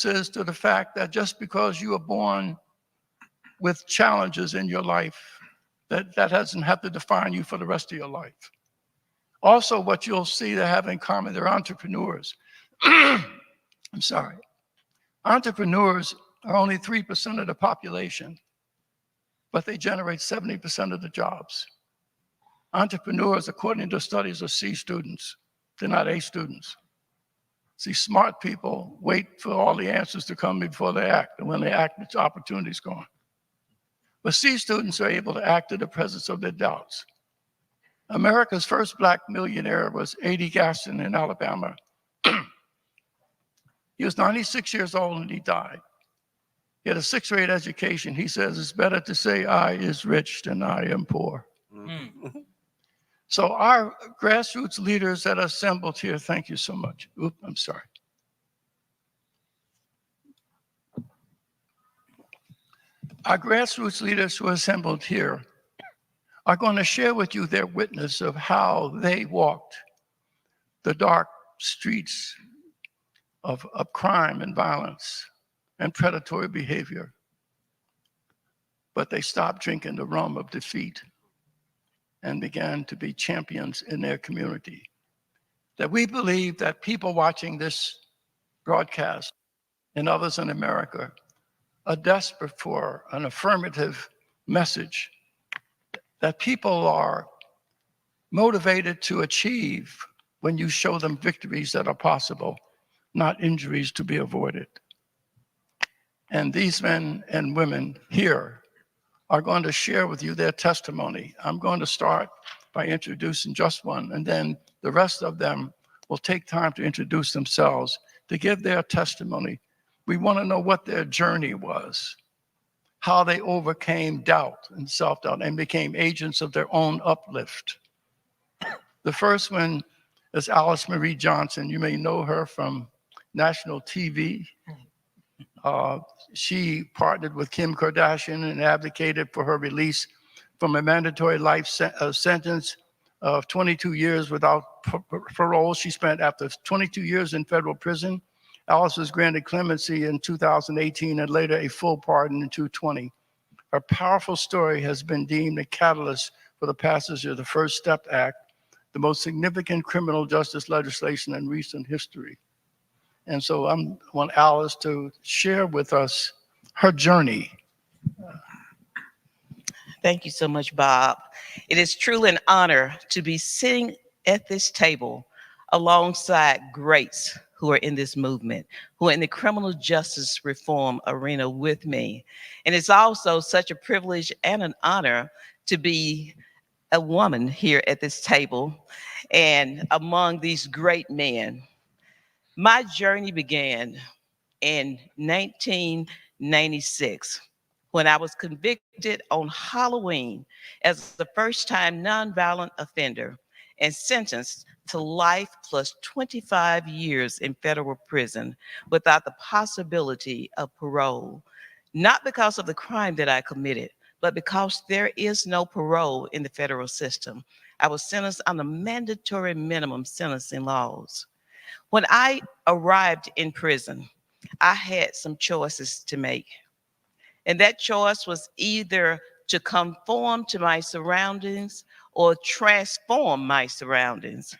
is to the fact that just because you are born with challenges in your life, that doesn't have to define you for the rest of your life. Also, what you'll see they have in common, they're entrepreneurs. I'm sorry. Entrepreneurs are only 3% of the population, but they generate 70% of the jobs. Entrepreneurs, according to studies, are C students. They're not A students. See, smart people wait for all the answers to come before they act. And when they act, the opportunity's gone. But C students are able to act in the presence of their doubts. America's first Black millionaire was A.D. Gaston in Alabama. He was 96 years old and he died. He had a sixth-grade education. He says it's better to say I is rich than I am poor. So our grassroots leaders that are assembled here, thank you so much. Oop, I'm sorry. Our grassroots leaders who are assembled here are going to share with you their witness of how they walked the dark streets of crime and violence and predatory behavior. But they stopped drinking the rum of defeat and began to be champions in their community. That we believe that people watching this broadcast and others in America are desperate for an affirmative message that people are motivated to achieve when you show them victories that are possible, not injuries to be avoided. And these men and women here are going to share with you their testimony. I'm going to start by introducing just one, and then the rest of them will take time to introduce themselves, to give their testimony. We want to know what their journey was, how they overcame doubt and self-doubt and became agents of their own uplift. The first one is Alice Marie Johnson. You may know her from national TV. She partnered with Kim Kardashian and advocated for her release from a mandatory life sentence of 22 years without parole. She spent after 22 years in federal prison. Alice was granted clemency in 2018 and later a full pardon in 2020. Her powerful story has been deemed a catalyst for the passage of the First Step Act, the most significant criminal justice legislation in recent history. And so I want Alice to share with us her journey. Thank you so much, Bob. It is truly an honor to be sitting at this table alongside greats who are in this movement, who are in the criminal justice reform arena with me. And it's also such a privilege and an honor to be a woman here at this table and among these great men. My journey began in 1996 when I was convicted on Halloween as the first-time nonviolent offender and sentenced to life plus 25 years in federal prison without the possibility of parole, not because of the crime that I committed, but because there is no parole in the federal system. I was sentenced on the mandatory minimum sentencing laws. When I arrived in prison, I had some choices to make. And that choice was either to conform to my surroundings or transform my surroundings.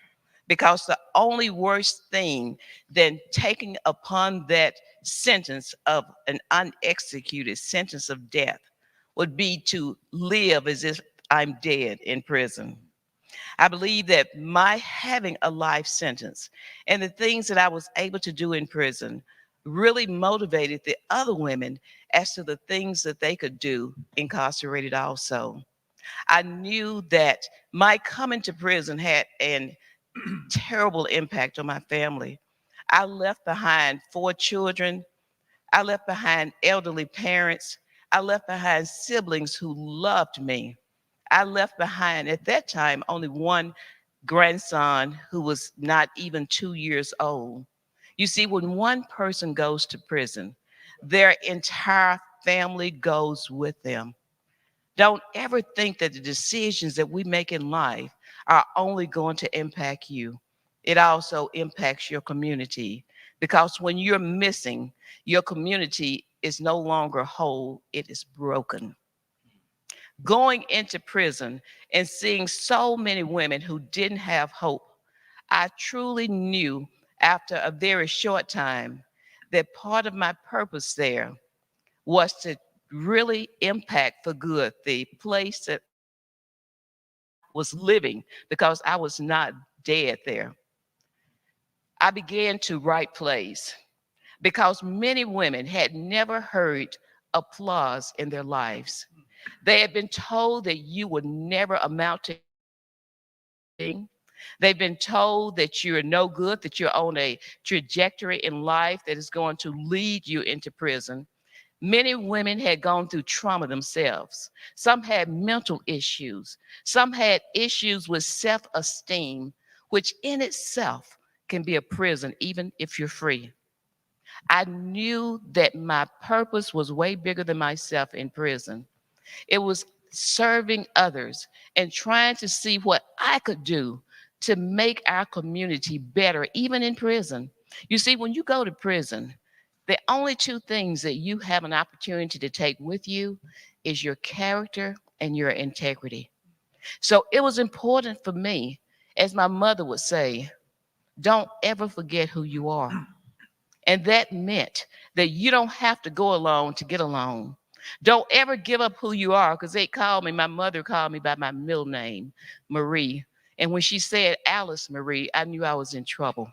Because the only worst thing than taking upon that sentence of an unexecuted sentence of death would be to live as if I'm dead in prison. I believe that my having a life sentence and the things that I was able to do in prison really motivated the other women as to the things that they could do incarcerated also. I knew that my coming to prison had an terrible impact on my family. I left behind 4 children. I left behind elderly parents. I left behind siblings who loved me. I left behind at that time only one grandson who was not even 2 years old. You see, when one person goes to prison, their entire family goes with them. Don't ever think that the decisions that we make in life are only going to impact you. It also impacts your community. because when you're missing, your community is no longer whole, it is broken. Going into prison and seeing so many women who didn't have hope, I truly knew after a very short time that part of my purpose there was to really impact for good the place that was living, because I was not dead there. I began to write plays because many women had never heard applause in their lives. They had been told that you would never amount to anything. They've been told that you're no good, that you're on a trajectory in life that is going to lead you into prison. Many women had gone through trauma themselves. Some had mental issues. Some had issues with self esteem, which in itself can be a prison, even if you're free. I knew that my purpose was way bigger than myself in prison. It was serving others and trying to see what I could do to make our community better, even in prison. You see, when you go to prison, the only two things that you have an opportunity to take with you is your character and your integrity. So it was important for me, as my mother would say, don't ever forget who you are. And that meant that you don't have to go alone to get along. Don't ever give up who you are, because they called me, my mother called me by my middle name, Marie. And when she said Alice Marie, I knew I was in trouble.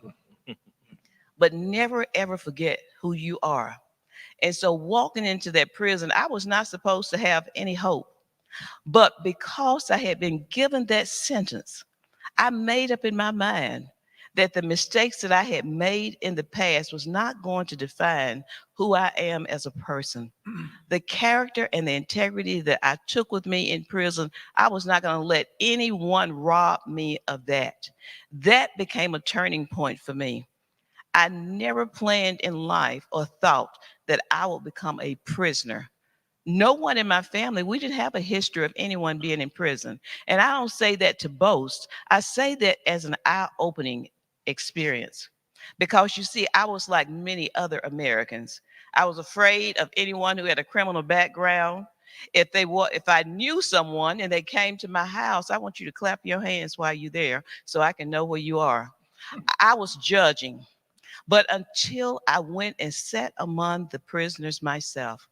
But never ever forget who you are. And so walking into that prison, I was not supposed to have any hope. But because I had been given that sentence, I made up in my mind that the mistakes that I had made in the past was not going to define who I am as a person. The character and the integrity that I took with me in prison, I was not going to let anyone rob me of that. That became a turning point for me. I never planned in life or thought that I would become a prisoner. No one in my family, we didn't have a history of anyone being in prison. And I don't say that to boast. I say that as an eye-opening experience. Because you see, I was like many other Americans. I was afraid of anyone who had a criminal background. If I knew someone and they came to my house, I want you to clap your hands while you're there so I can know where you are. I was judging. But until I went and sat among the prisoners myself,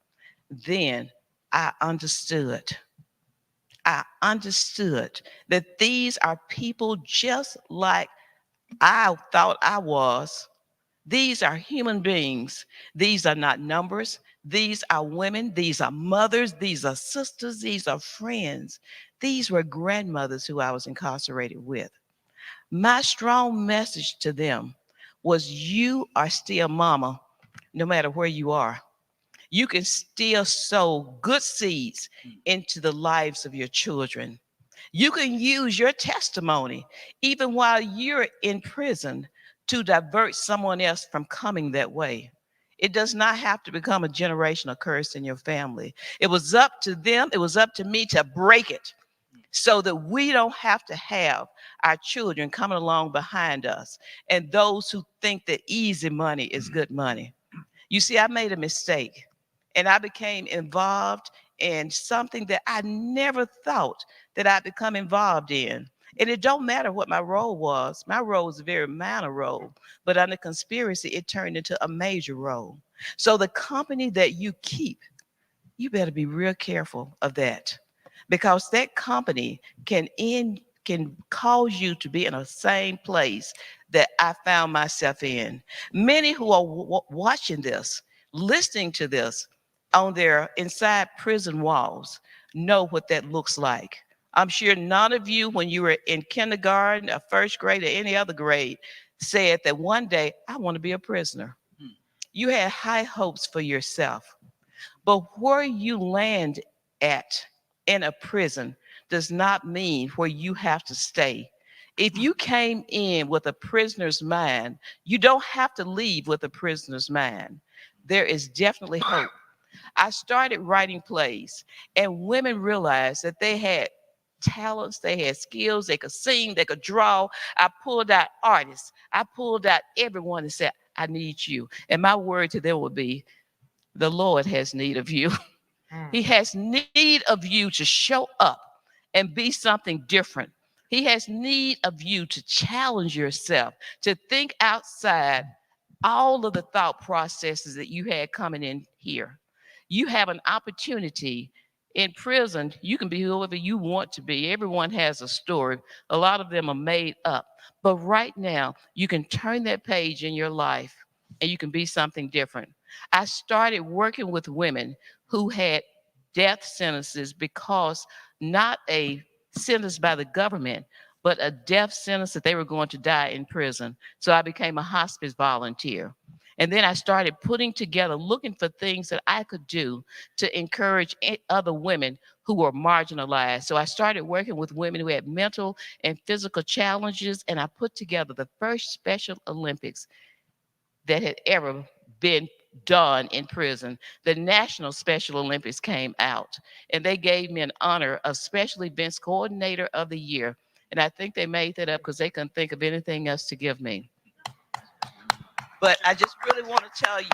then I understood. I understood that these are people just like I thought I was. These are human beings. These are not numbers. These are women. These are mothers. These are sisters. These are friends. These were grandmothers who I was incarcerated with. My strong message to them was, you are still mama, no matter where you are. You can still sow good seeds into the lives of your children. You can use your testimony, even while you're in prison, to divert someone else from coming that way. It does not have to become a generational curse in your family. It was up to them, it was up to me to break it so that we don't have to have our children coming along behind us and those who think that easy money is good money. You see, I made a mistake and I became involved in something that I never thought that I'd become involved in. And it don't matter what my role was. My role was a very minor role, but under conspiracy, it turned into a major role. So the company that you keep, you better be real careful of that, because that company can cause you to be in the same place that I found myself in. Many who are watching this, listening to this on their inside prison walls know what that looks like. I'm sure none of you, when you were in kindergarten or first grade or any other grade, said that one day, I want to be a prisoner. You had high hopes for yourself. But where you land at in a prison does not mean where you have to stay. If you came in with a prisoner's mind, you don't have to leave with a prisoner's mind. There is definitely hope. I started writing plays, and women realized that they had talents, they had skills, they could sing, they could draw. I pulled out artists, I pulled out everyone and said, I need you. And my word to them would be, the Lord has need of you. He has need of you to show up and be something different. He has need of you to challenge yourself, to think outside all of the thought processes that you had coming in here. You have an opportunity in prison. You can be whoever you want to be. Everyone has a story. A lot of them are made up. But right now, you can turn that page in your life and you can be something different. I started working with women who had death sentences because not a sentence by the government, but a death sentence that they were going to die in prison. So I became a hospice volunteer. And then I started putting together, looking for things that I could do to encourage other women who were marginalized. So I started working with women who had mental and physical challenges, and I put together the first Special Olympics that had ever been done in prison. The National Special Olympics came out, and they gave me an honor of Special Events Coordinator of the Year. And I think they made that up because they couldn't think of anything else to give me. But I just really want to tell you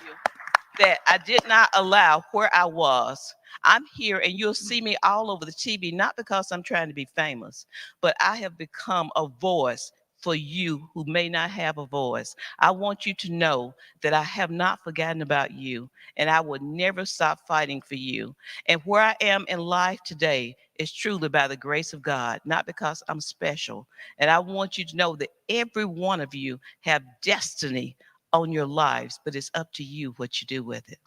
that I did not allow where I was. I'm here and you'll see me all over the TV, not because I'm trying to be famous, but I have become a voice for you who may not have a voice. I want you to know that I have not forgotten about you, and I will never stop fighting for you. And where I am in life today is truly by the grace of God, not because I'm special. And I want you to know that every one of you have destiny on your lives, but it's up to you what you do with it.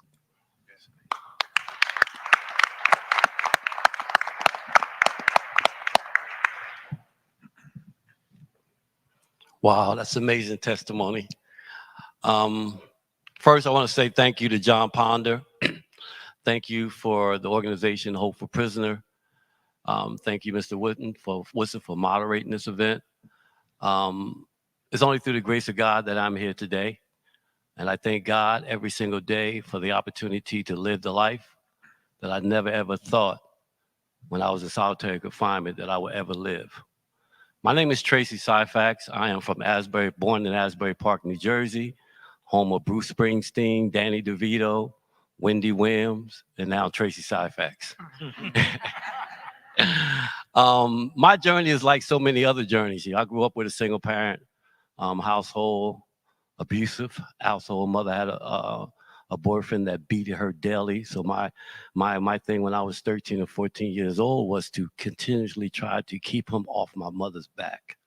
Wow, that's amazing testimony. First, I want to say thank you to John Ponder. Thank you for the organization Hope for Prisoner. Thank you, Mr. Woodson, for moderating this event. It's only through the grace of God that I'm here today. And I thank God every single day for the opportunity to live the life that I never ever thought when I was in solitary confinement that I would ever live. My name is Tracy Syfax. I am from born in Asbury Park, New Jersey, home of Bruce Springsteen, Danny DeVito, Wendy Williams, and now Tracy Syfax. My journey is like so many other journeys. I grew up with a single parent household, abusive household. Mother had a boyfriend that beat her daily. So my thing when I was 13 or 14 years old was to continuously try to keep him off my mother's back.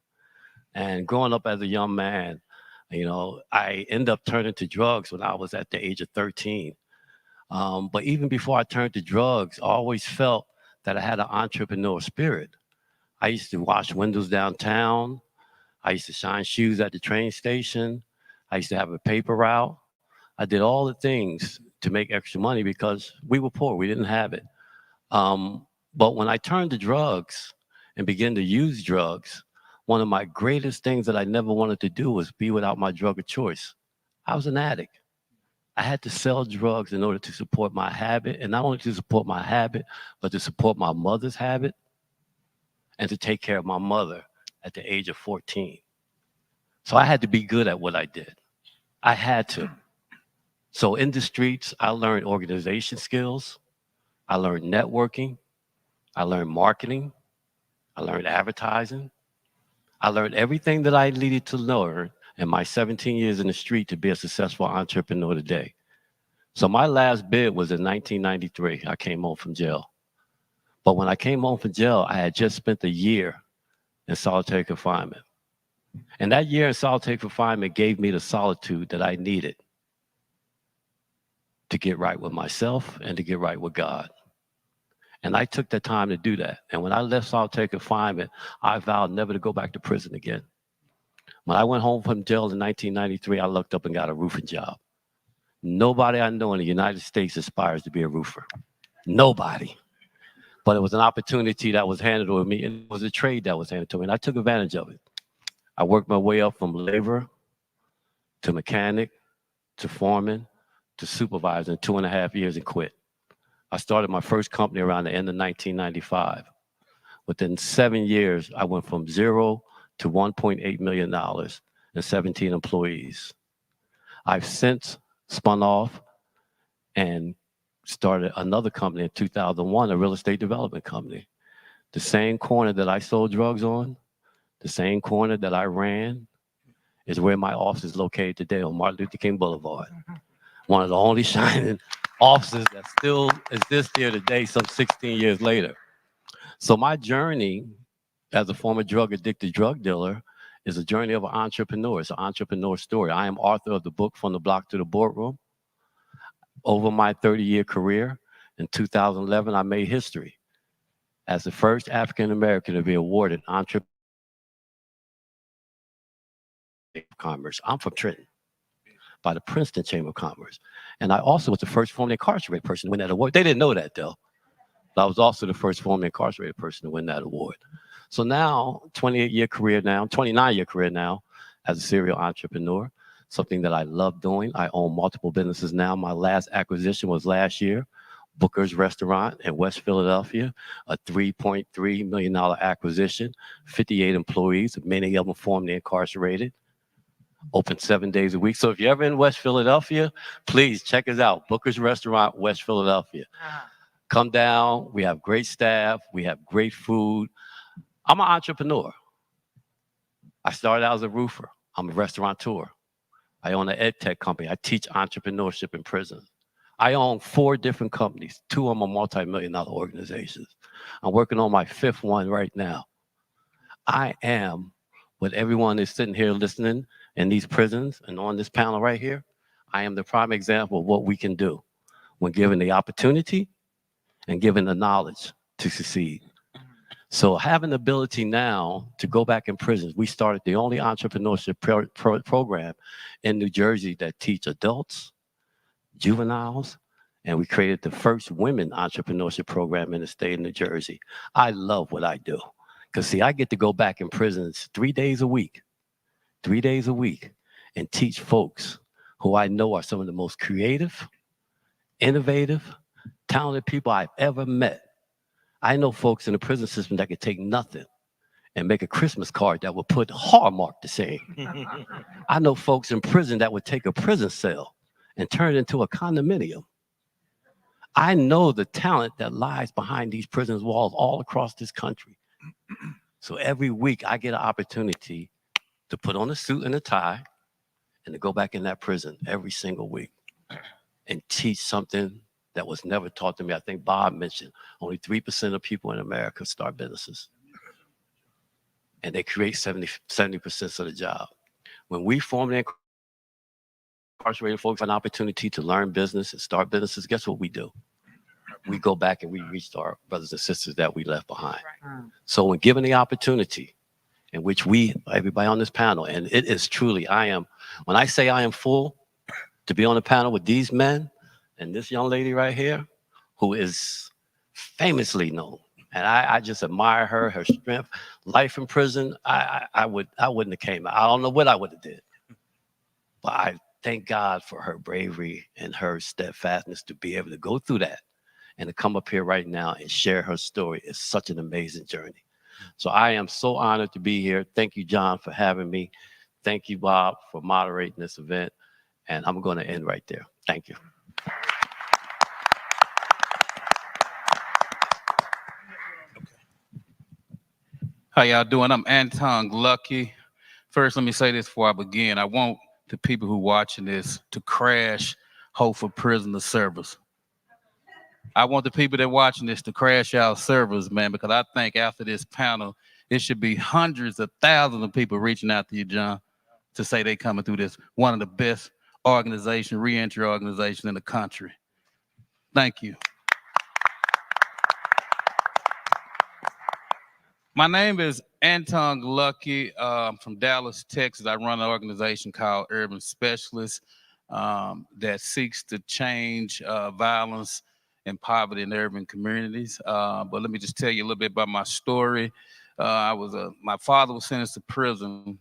And growing up as a young man, you know, I ended up turning to drugs when I was at the age of 13. But even before I turned to drugs, I always felt that I had an entrepreneur spirit. I used to wash windows downtown. I used to shine shoes at the train station. I used to have a paper route. I did all the things to make extra money because we were poor. We didn't have it. But when I turned to drugs and began to use drugs, one of my greatest things that I never wanted to do was be without my drug of choice. I was an addict. I had to sell drugs in order to support my habit, and not only to support my habit, but to support my mother's habit and to take care of my mother at the age of 14. So I had to be good at what I did. I had to. So in the streets, I learned organization skills. I learned networking. I learned marketing. I learned advertising. I learned everything that I needed to learn in my 17 years in the street to be a successful entrepreneur today. So my last bid was in 1993. I came home from jail. But when I came home from jail, I had just spent a year in solitary confinement. And that year in solitary confinement gave me the solitude that I needed to get right with myself and to get right with God. And I took the time to do that. And when I left solitary confinement, I vowed never to go back to prison again. When I went home from jail in 1993, I looked up and got a roofing job. Nobody I know in the United States aspires to be a roofer. Nobody. But it was an opportunity that was handed to me, and it was a trade that was handed to me, and I took advantage of it. I worked my way up from laborer to mechanic to foreman to supervisor in 2.5 years and quit. I started my first company around the end of 1995. Within 7 years, I went from 0 to $1.8 million and 17 employees. I've since spun off and started another company in 2001, a real estate development company. The same corner that I sold drugs on, the same corner that I ran, is where my office is located today on Martin Luther King Boulevard. One of the only shining offices that still exists here today, some 16 years later. So my journey as a former drug addicted drug dealer is a journey of an entrepreneur. It's an entrepreneur story. I am author of the book From the Block to the Boardroom. Over my 30-year career, in 2011, I made history as the first African-American to be awarded Entrepreneur of Commerce. I'm from Trenton, by the Princeton Chamber of Commerce. And I also was the first formerly incarcerated person to win that award. They didn't know that, though. But I was also the first formerly incarcerated person to win that award. So now, 28-year career now, 29-year career now, as a serial entrepreneur, something that I love doing. I own multiple businesses now. My last acquisition was last year, Booker's Restaurant in West Philadelphia, a $3.3 million acquisition, 58 employees, many of them formerly incarcerated, open 7 days a week. So if you're ever in West Philadelphia, please check us out, Booker's Restaurant, West Philadelphia. Come down, we have great staff, we have great food. I'm an entrepreneur. I started out as a roofer. I'm a restaurateur. I own an ed tech company. I teach entrepreneurship in prison. I own 4 different companies. 2 of them are multi-million-dollar organizations. I'm working on my 5th one right now. I am what everyone is sitting here listening in these prisons and on this panel right here. I am the prime example of what we can do when given the opportunity and given the knowledge to succeed. So having the ability now to go back in prisons, we started the only entrepreneurship program in New Jersey that teach adults, juveniles, and we created the first women entrepreneurship program in the state of New Jersey. I love what I do. Because see, I get to go back in prisons 3 days a week, and teach folks who I know are some of the most creative, innovative, talented people I've ever met. I know folks in the prison system that could take nothing and make a Christmas card that would put Hallmark to shame. I know folks in prison that would take a prison cell and turn it into a condominium. I know the talent that lies behind these prison walls all across this country. So every week I get an opportunity to put on a suit and a tie and to go back in that prison every single week and teach something that was never taught to me. I think Bob mentioned only 3% of people in America start businesses. And they create 70% of the job. When we formerly incarcerated folks an opportunity to learn business and start businesses, guess what we do? We go back and we reach our brothers and sisters that we left behind. So when given the opportunity, in which we, everybody on this panel, and it is truly, when I say I am full to be on the panel with these men, and this young lady right here, who is famously known, and I just admire her, her strength, life in prison. I wouldn't have came out. I don't know what I would have did, but I thank God for her bravery and her steadfastness to be able to go through that and to come up here right now and share her story. It's such an amazing journey. So I am so honored to be here. Thank you, John, for having me. Thank you, Bob, for moderating this event. And I'm going to end right there. Thank you. How y'all doing? I'm Anton Lucky. First, let me say this before I begin. I want the people who are watching this to crash Hope for Prisoner servers. I want the people that are watching this to crash our servers, man, because I think after this panel, it should be hundreds of thousands of people reaching out to you, John, to say they coming through this, one of the best organizations, reentry organizations in the country. Thank you. My name is Anton Lucky. I'm from Dallas, Texas. I run an organization called Urban Specialists that seeks to change violence and poverty in urban communities. But let me just tell you a little bit about my story. My father was sentenced to prison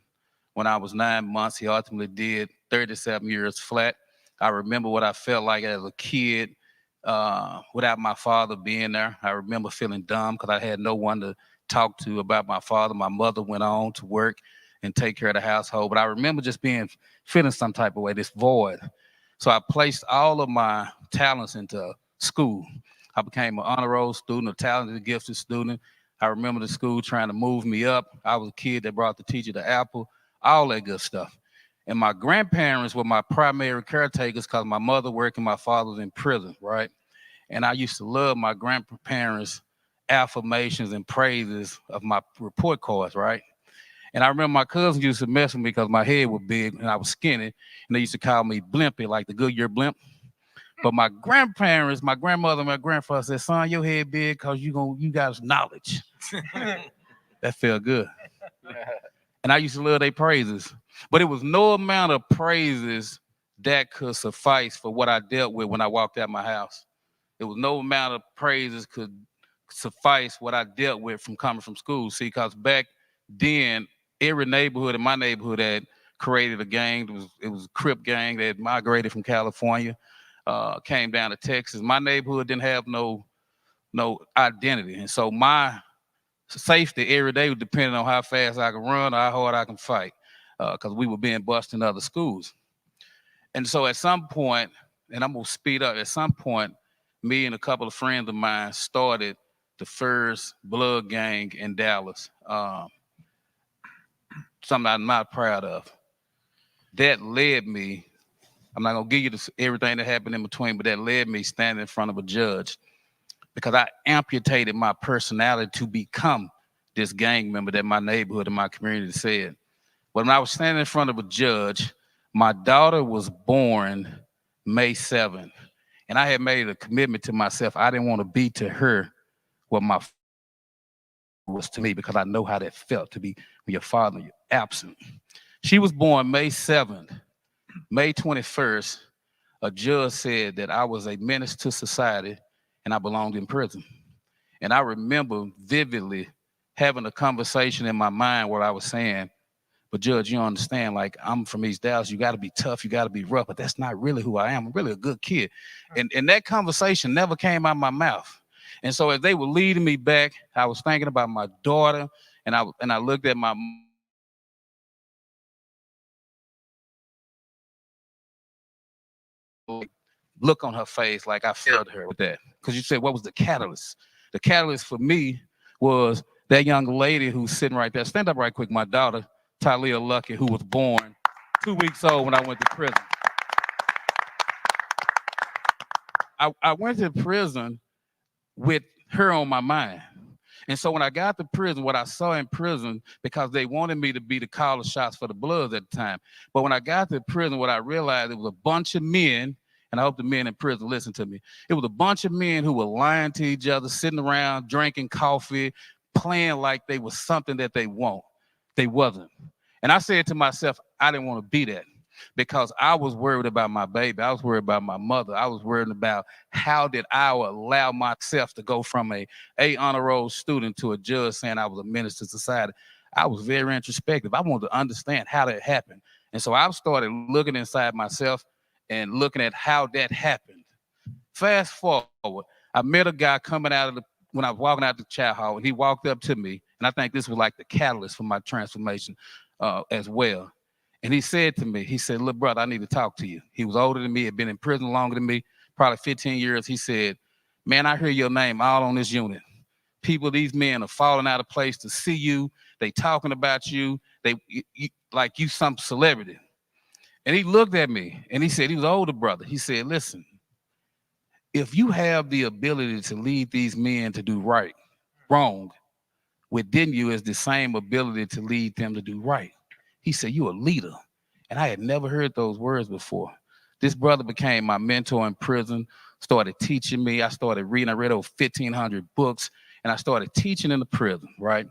when I was 9 months. He ultimately did 37 years flat. I remember what I felt like as a kid without my father being there. I remember feeling dumb because I had no one to talk to about my father. My mother went on to work and take care of the household. But I remember just feeling some type of way, this void. So I placed all of my talents into school. I became an honor roll student, a talented, gifted student. I remember the school trying to move me up. I was a kid that brought the teacher the apple, all that good stuff. And my grandparents were my primary caretakers because my mother worked and my father was in prison, right? And I used to love my grandparents' affirmations and praises of my report cards, right? And I remember my cousins used to mess with me because my head was big and I was skinny, and they used to call me Blimpy, like the Goodyear blimp. But my grandparents, my grandmother, my grandfather said, "Son, your head big because you got knowledge." That felt good. And I used to love their praises. But it was no amount of praises that could suffice for what I dealt with when I walked out my house. There was no amount of praises could suffice what I dealt with from coming from school. See, because back then, every neighborhood in my neighborhood had created a gang. It was a Crip gang that had migrated from California, came down to Texas. My neighborhood didn't have no identity. And so my safety every day was depending on how fast I could run or how hard I can fight, because we were being bused in other schools. And so at some point, and I'm gonna speed up, at some point, me and a couple of friends of mine started the first blood gang in Dallas. Something I'm not proud of. That led me, I'm not gonna give you everything that happened in between, but that led me standing in front of a judge because I amputated my personality to become this gang member that my neighborhood and my community said. But when I was standing in front of a judge, my daughter was born May 7th. And I had made a commitment to myself. I didn't want to be to her what my father was to me, because I know how that felt to be when your father is absent. She was born May 7th. May 21st, a judge said that I was a menace to society and I belonged in prison. And I remember vividly having a conversation in my mind where I was saying, "But Judge, you understand, like, I'm from East Dallas, you got to be tough, you got to be rough, but that's not really who I am. I'm really a good kid." And that conversation never came out of my mouth. And so as they were leading me back, I was thinking about my daughter, and I looked at my look on her face, like I failed her with that. Because you said, what was the catalyst? The catalyst for me was that young lady who's sitting right there. Stand up right quick, my daughter, Talia Lucky, who was born 2 weeks old when I went to prison. I went to prison with her on my mind. And so when I got to prison, what I saw in prison, because they wanted me to be the caller shots for the Bloods at the time. But when I got to prison, what I realized, it was a bunch of men, and I hope the men in prison listen to me. It was a bunch of men who were lying to each other, sitting around, drinking coffee, playing like they was something that they want. They wasn't. And I said to myself, I didn't want to be that, because I was worried about my baby. I was worried about my mother. I was worried about how did I allow myself to go from a honor roll student to a judge saying I was a menace to society. I was very introspective. I wanted to understand how that happened. And so I started looking inside myself and looking at how that happened. Fast forward, I met a guy coming out of when I was walking out the chow hall, and he walked up to me, and I think this was like the catalyst for my transformation as well. And he said to me, he said, "Look, brother, I need to talk to you." He was older than me, had been in prison longer than me, probably 15 years. He said, "Man, I hear your name all on this unit. These men are falling out of place to see you. They talking about you. Like you some celebrity." And he looked at me and he said, he was an older brother. He said, "Listen, if you have the ability to lead these men to do wrong, within you is the same ability to lead them to do right." He said, "You're a leader." And I had never heard those words before. This brother became my mentor in prison, started teaching me. I started reading. I read over 1,500 books, and I started teaching in the prison, right?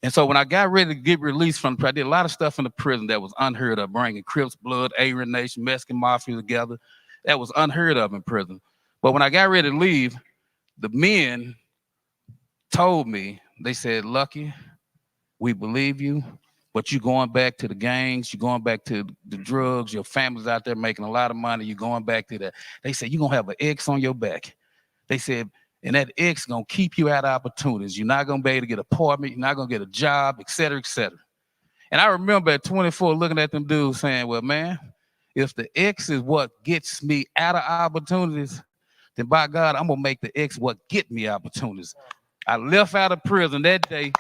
And so when I got ready to get released from the prison, I did a lot of stuff in the prison that was unheard of, bringing Crips, Blood, Aryan Nation, Mexican Mafia together. That was unheard of in prison. But when I got ready to leave, the men told me, they said, "Lucky, we believe you, but you're going back to the gangs, you're going back to the drugs, your family's out there making a lot of money, you're going back to that." They said, "You're going to have an X on your back." They said, "And that X going to keep you out of opportunities. You're not going to be able to get an apartment, you're not going to get a job, et cetera, et cetera." And I remember at 24 looking at them dudes saying, well, man, if the X is what gets me out of opportunities, then by God, I'm gonna make the X what get me opportunities. I left out of prison that day,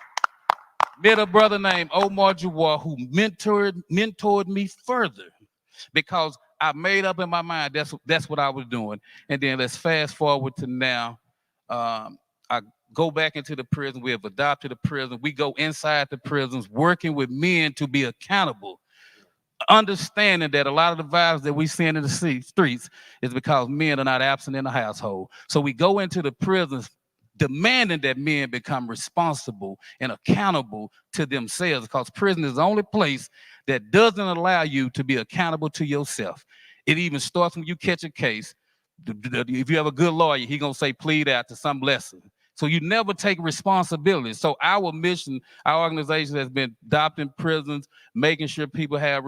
met a brother named Omar Jawar who mentored me further because I made up in my mind that's what I was doing. And then let's fast forward to now. I go back into the prison. We have adopted a prison. We go inside the prisons, working with men to be accountable, understanding that a lot of the violence that we see in the streets is because men are not absent in the household. So we go into the prisons demanding that men become responsible and accountable to themselves, because prison is the only place that doesn't allow you to be accountable to yourself. It even starts when you catch a case. If you have a good lawyer, he's gonna say plead out to some lesson. So you never take responsibility. So our mission, our organization has been adopting prisons, making sure people have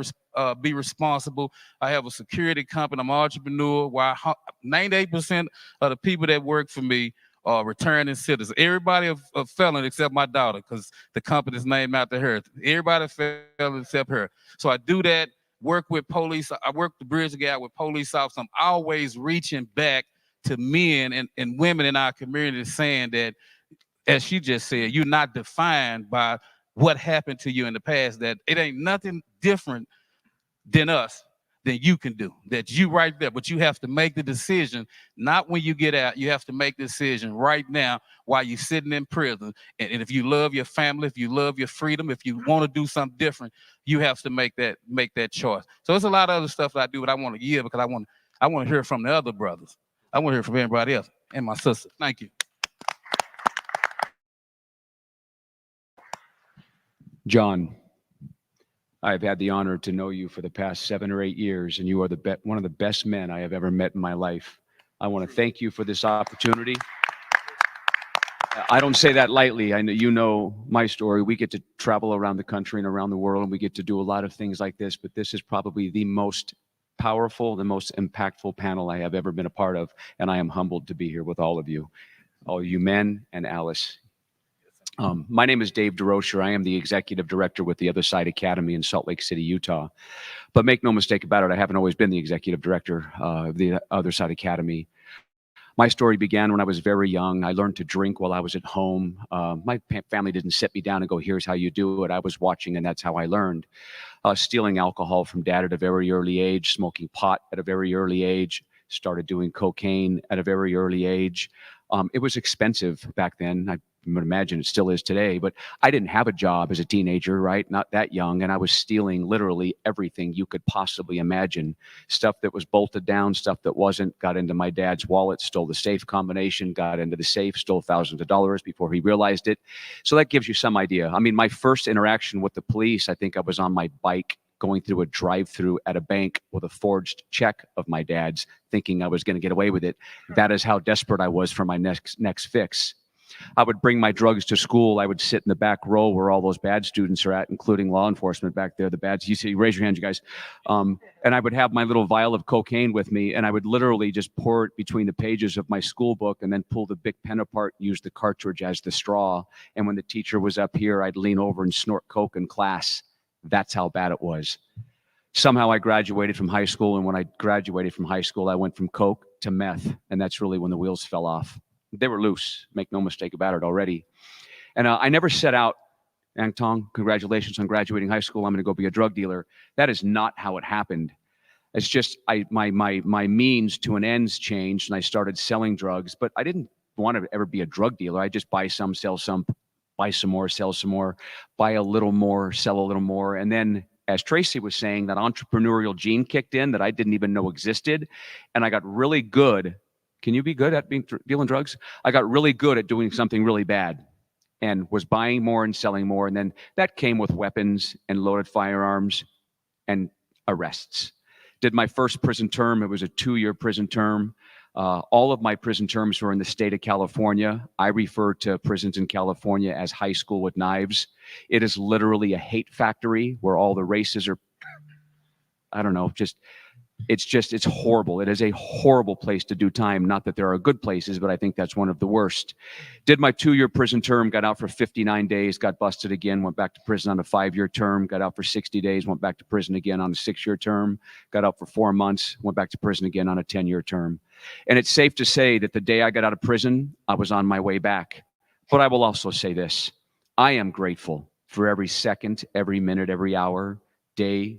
be responsible. I have a security company. I'm an entrepreneur. While 98% of the people that work for me are returning citizens. Everybody a felon except my daughter, because the company's named after her. Everybody a felon except her. So I do that. Work with police. I work the bridge gap with police officers. I'm always reaching back to men and women in our community, saying that, as she just said, you're not defined by what happened to you in the past, that it ain't nothing different than us than you can do, that you right there, but you have to make the decision, not when you get out. You have to make the decision right now while you're sitting in prison. And if you love your family, if you love your freedom, if you want to do something different, you have to make that choice. So there's a lot of other stuff that I do, but I want to give because I want to hear from the other brothers. I want to hear from everybody else and my sister. Thank you. John, I've had the honor to know you for the past 7 or 8 years, and you are one of the best men I have ever met in my life. I want to thank you for this opportunity. I don't say that lightly. I know you know my story. We get to travel around the country and around the world, and we get to do a lot of things like this, but this is probably the most powerful, the most impactful panel I have ever been a part of, and I am humbled to be here with all of you men and Alice. My name is Dave DeRocher. I am the executive director with the Other Side Academy in Salt Lake City, Utah. But make no mistake about it, I haven't always been the executive director of the Other Side Academy. My story began when I was very young. I learned to drink while I was at home. My family didn't sit me down and go, here's how you do it. I was watching, and that's how I learned. Stealing alcohol from dad at a very early age, smoking pot at a very early age, started doing cocaine at a very early age. It was expensive back then. I would imagine it still is today, but I didn't have a job as a teenager, right? Not that young. And I was stealing literally everything you could possibly imagine. Stuff that was bolted down, stuff that wasn't, got into my dad's wallet, stole the safe combination, got into the safe, stole thousands of dollars before he realized it. So that gives you some idea. I mean, my first interaction with the police, I think I was on my bike going through a drive-through at a bank with a forged check of my dad's, thinking I was going to get away with it. That is how desperate I was for my next fix. I would bring my drugs to school. I would sit in the back row where all those bad students are at, including law enforcement back there, the bads. You see, raise your hands, you guys. And I would have my little vial of cocaine with me, and I would literally just pour it between the pages of my school book and then pull the big pen apart and use the cartridge as the straw. And when the teacher was up here, I'd lean over and snort coke in class. That's how bad it was. Somehow I graduated from high school, and when I graduated from high school, I went from coke to meth, and that's really when the wheels fell off. They were loose, make no mistake about it already. And I never set out, Angtong, congratulations on graduating high school, I'm gonna go be a drug dealer. That is not how it happened. It's just my means to an ends changed, and I started selling drugs, but I didn't want to ever be a drug dealer. I just buy some, sell some, buy some more, sell some more, buy a little more, sell a little more. And then, as Tracy was saying, that entrepreneurial gene kicked in that I didn't even know existed. And I got really good. Can you be good at dealing drugs? I got really good at doing something really bad and was buying more and selling more. And then that came with weapons and loaded firearms and arrests. Did my first prison term. It was a 2-year prison term. All of my prison terms were in the state of California. I refer to prisons in California as high school with knives. It is literally a hate factory where all the races are, I don't know, just it's horrible. It is a horrible place to do time. Not that there are good places, but I think that's one of the worst. Did my 2-year prison term, got out for 59 days, got busted again, went back to prison on a 5-year term, got out for 60 days, went back to prison again on a 6-year term, got out for 4 months, went back to prison again on a 10-year term. And it's safe to say that the day I got out of prison, I was on my way back. But I will also say this: I am grateful for every second, every minute, every hour, day,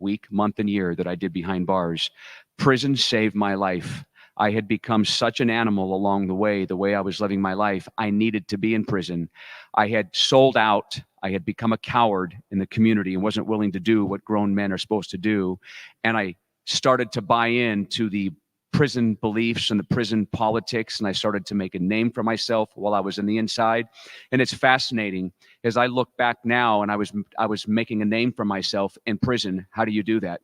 week, month, and year that I did behind bars. Prison saved my life. I had become such an animal along the way I was living my life. I needed to be in prison. I had sold out. I had become a coward in the community and wasn't willing to do what grown men are supposed to do. And I started to buy into the prison beliefs and the prison politics, and I started to make a name for myself while I was in the inside. And it's fascinating as I look back now, and I was making a name for myself in prison. How do you do that?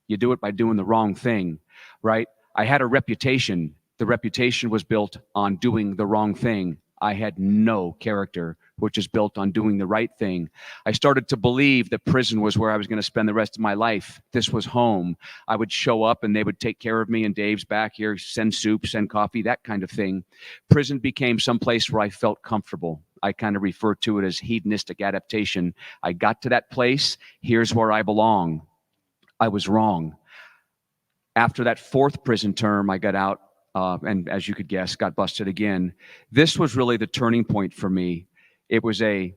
You do it by doing the wrong thing, right? I had a reputation. The reputation was built on doing the wrong thing. I had no character, which is built on doing the right thing. I started to believe that prison was where I was going to spend the rest of my life. This was home. I would show up and they would take care of me, and Dave's back here, send soup, send coffee, that kind of thing. Prison became some place where I felt comfortable. I kind of refer to it as hedonistic adaptation. I got to that place. Here's where I belong. I was wrong. After that 4th prison term, I got out. And as you could guess, got busted again. This was really the turning point for me. It was a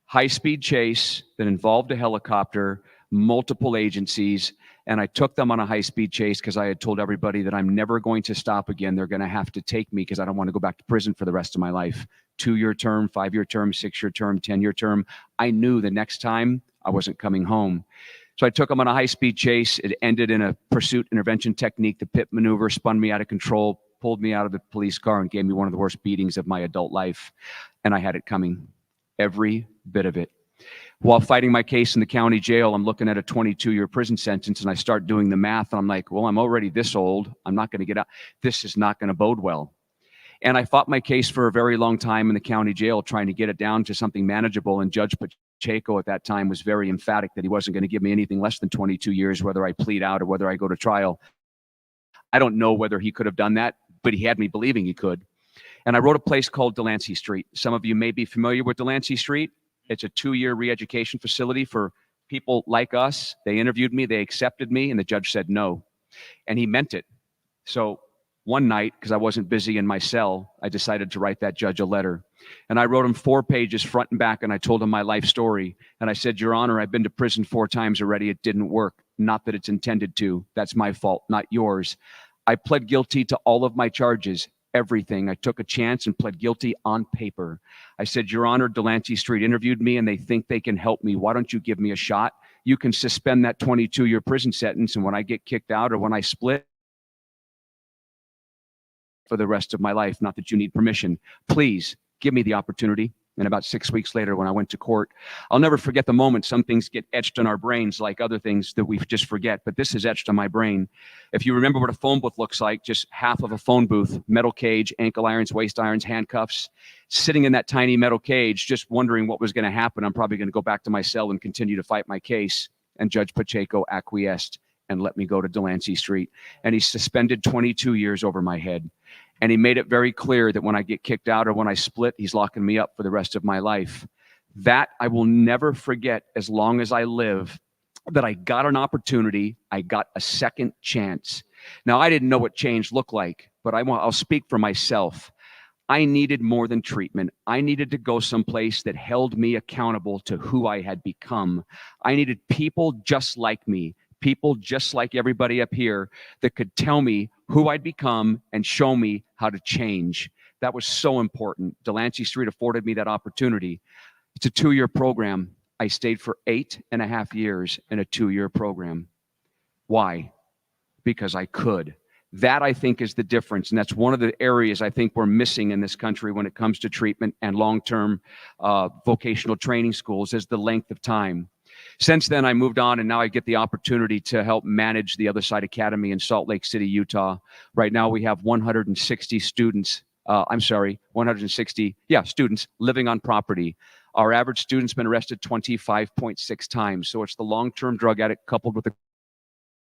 high-speed chase that involved a helicopter, multiple agencies, and I took them on a high-speed chase because I had told everybody that I'm never going to stop again. They're going to have to take me because I don't want to go back to prison for the rest of my life. 2-year term, 5-year term, 6-year term, 10-year term. I knew the next time I wasn't coming home. So I took them on a high-speed chase. It ended in a pursuit intervention technique. The pit maneuver spun me out of control, pulled me out of the police car, and gave me one of the worst beatings of my adult life. And I had it coming, every bit of it. While fighting my case in the county jail, I'm looking at a 22-year prison sentence, and I start doing the math, and I'm like, well, I'm already this old. I'm not going to get out. This is not going to bode well. And I fought my case for a very long time in the county jail, trying to get it down to something manageable, and Judge Pacheco at that time was very emphatic that he wasn't going to give me anything less than 22 years, whether I plead out or whether I go to trial. I don't know whether he could have done that, but he had me believing he could. And I wrote a place called Delancey Street. Some of you may be familiar with Delancey Street. It's a 2-year re-education facility for people like us. They interviewed me, they accepted me, and the judge said no. And he meant it. So one night, because I wasn't busy in my cell, I decided to write that judge a letter. And I wrote him 4 pages front and back, and I told him my life story. And I said, Your Honor, I've been to prison 4 times already. It didn't work. Not that it's intended to. That's my fault, not yours. I pled guilty to all of my charges, everything. I took a chance and pled guilty on paper. I said, Your Honor, Delancey Street interviewed me, and they think they can help me. Why don't you give me a shot? You can suspend that 22-year prison sentence, and when I get kicked out or when I split, for the rest of my life, not that you need permission. Please give me the opportunity. And about 6 weeks later, when I went to court, I'll never forget the moment. Some things get etched in our brains like other things that we just forget, but this is etched on my brain. If you remember what a phone booth looks like, just half of a phone booth, metal cage, ankle irons, waist irons, handcuffs, sitting in that tiny metal cage, just wondering what was going to happen. I'm probably going to go back to my cell and continue to fight my case. And Judge Pacheco acquiesced and let me go to Delancey Street. And he suspended 22 years over my head. And he made it very clear that when I get kicked out or when I split, he's locking me up for the rest of my life. That I will never forget as long as I live, that I got an opportunity. I got a second chance. Now, I didn't know what change looked like, but I'll speak for myself. I needed more than treatment. I needed to go someplace that held me accountable to who I had become. I needed people just like me, people just like everybody up here that could tell me who I'd become and show me how to change. That was so important. Delancey Street afforded me that opportunity. It's a 2-year program. I stayed for 8.5 years in a 2-year program. Why? Because I could. That, I think, is the difference. And that's one of the areas I think we're missing in this country when it comes to treatment and long-term vocational training schools is the length of time. Since then, I moved on, and now I get the opportunity to help manage the Other Side Academy in Salt Lake City, Utah. Right now, we have 160 students. 160 students living on property. Our average student's been arrested 25.6 times. So it's the long-term drug addict coupled with the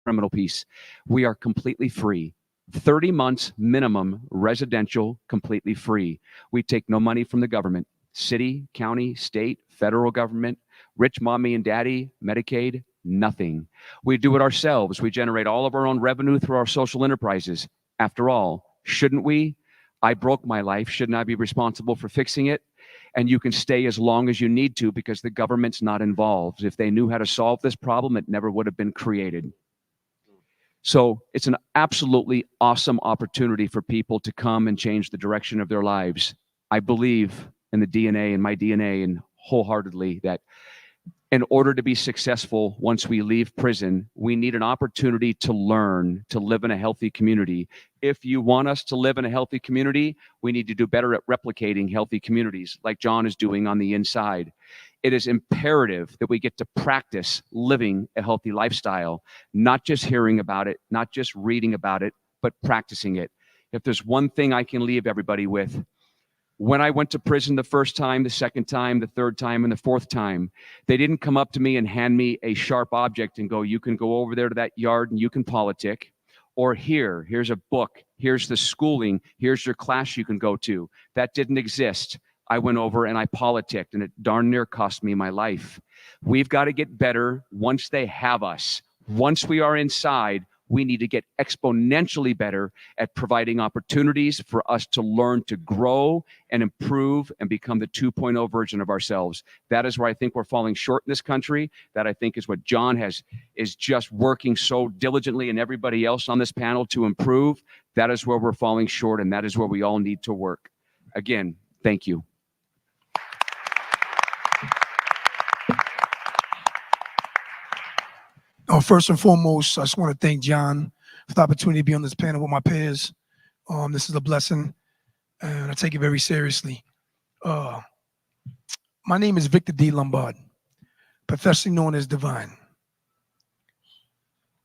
criminal piece. We are completely free. 30 months minimum residential, completely free. We take no money from the government, city, county, state, federal government, rich mommy and daddy, Medicaid, nothing. We do it ourselves. We generate all of our own revenue through our social enterprises. After all, shouldn't we? I broke my life. Shouldn't I be responsible for fixing it? And you can stay as long as you need to because the government's not involved. If they knew how to solve this problem, it never would have been created. So it's an absolutely awesome opportunity for people to come and change the direction of their lives. I believe in the DNA, in my DNA, and wholeheartedly that in order to be successful once we leave prison, we need an opportunity to learn to live in a healthy community. If you want us to live in a healthy community, we need to do better at replicating healthy communities like John is doing on the inside. It is imperative that we get to practice living a healthy lifestyle, not just hearing about it, not just reading about it, but practicing it. If there's one thing I can leave everybody with, when I went to prison the first time, the second time, the third time, and the fourth time, they didn't come up to me and hand me a sharp object and go, you can go over there to that yard and you can politic. Or here's a book, here's the schooling, here's your class you can go to. That didn't exist. I went over and I politicked, and it darn near cost me my life. We've got to get better once they have us. Once we are inside, we need to get exponentially better at providing opportunities for us to learn to grow and improve and become the 2.0 version of ourselves. That is where I think we're falling short in this country. That I think is what John is just working so diligently, and everybody else on this panel, to improve. That is where we're falling short, and that is where we all need to work. Again, thank you. First and foremost, I just want to thank John for the opportunity to be on this panel with my peers. This is a blessing, and I take it very seriously. My name is Victor D. Lombard, professionally known as Divine.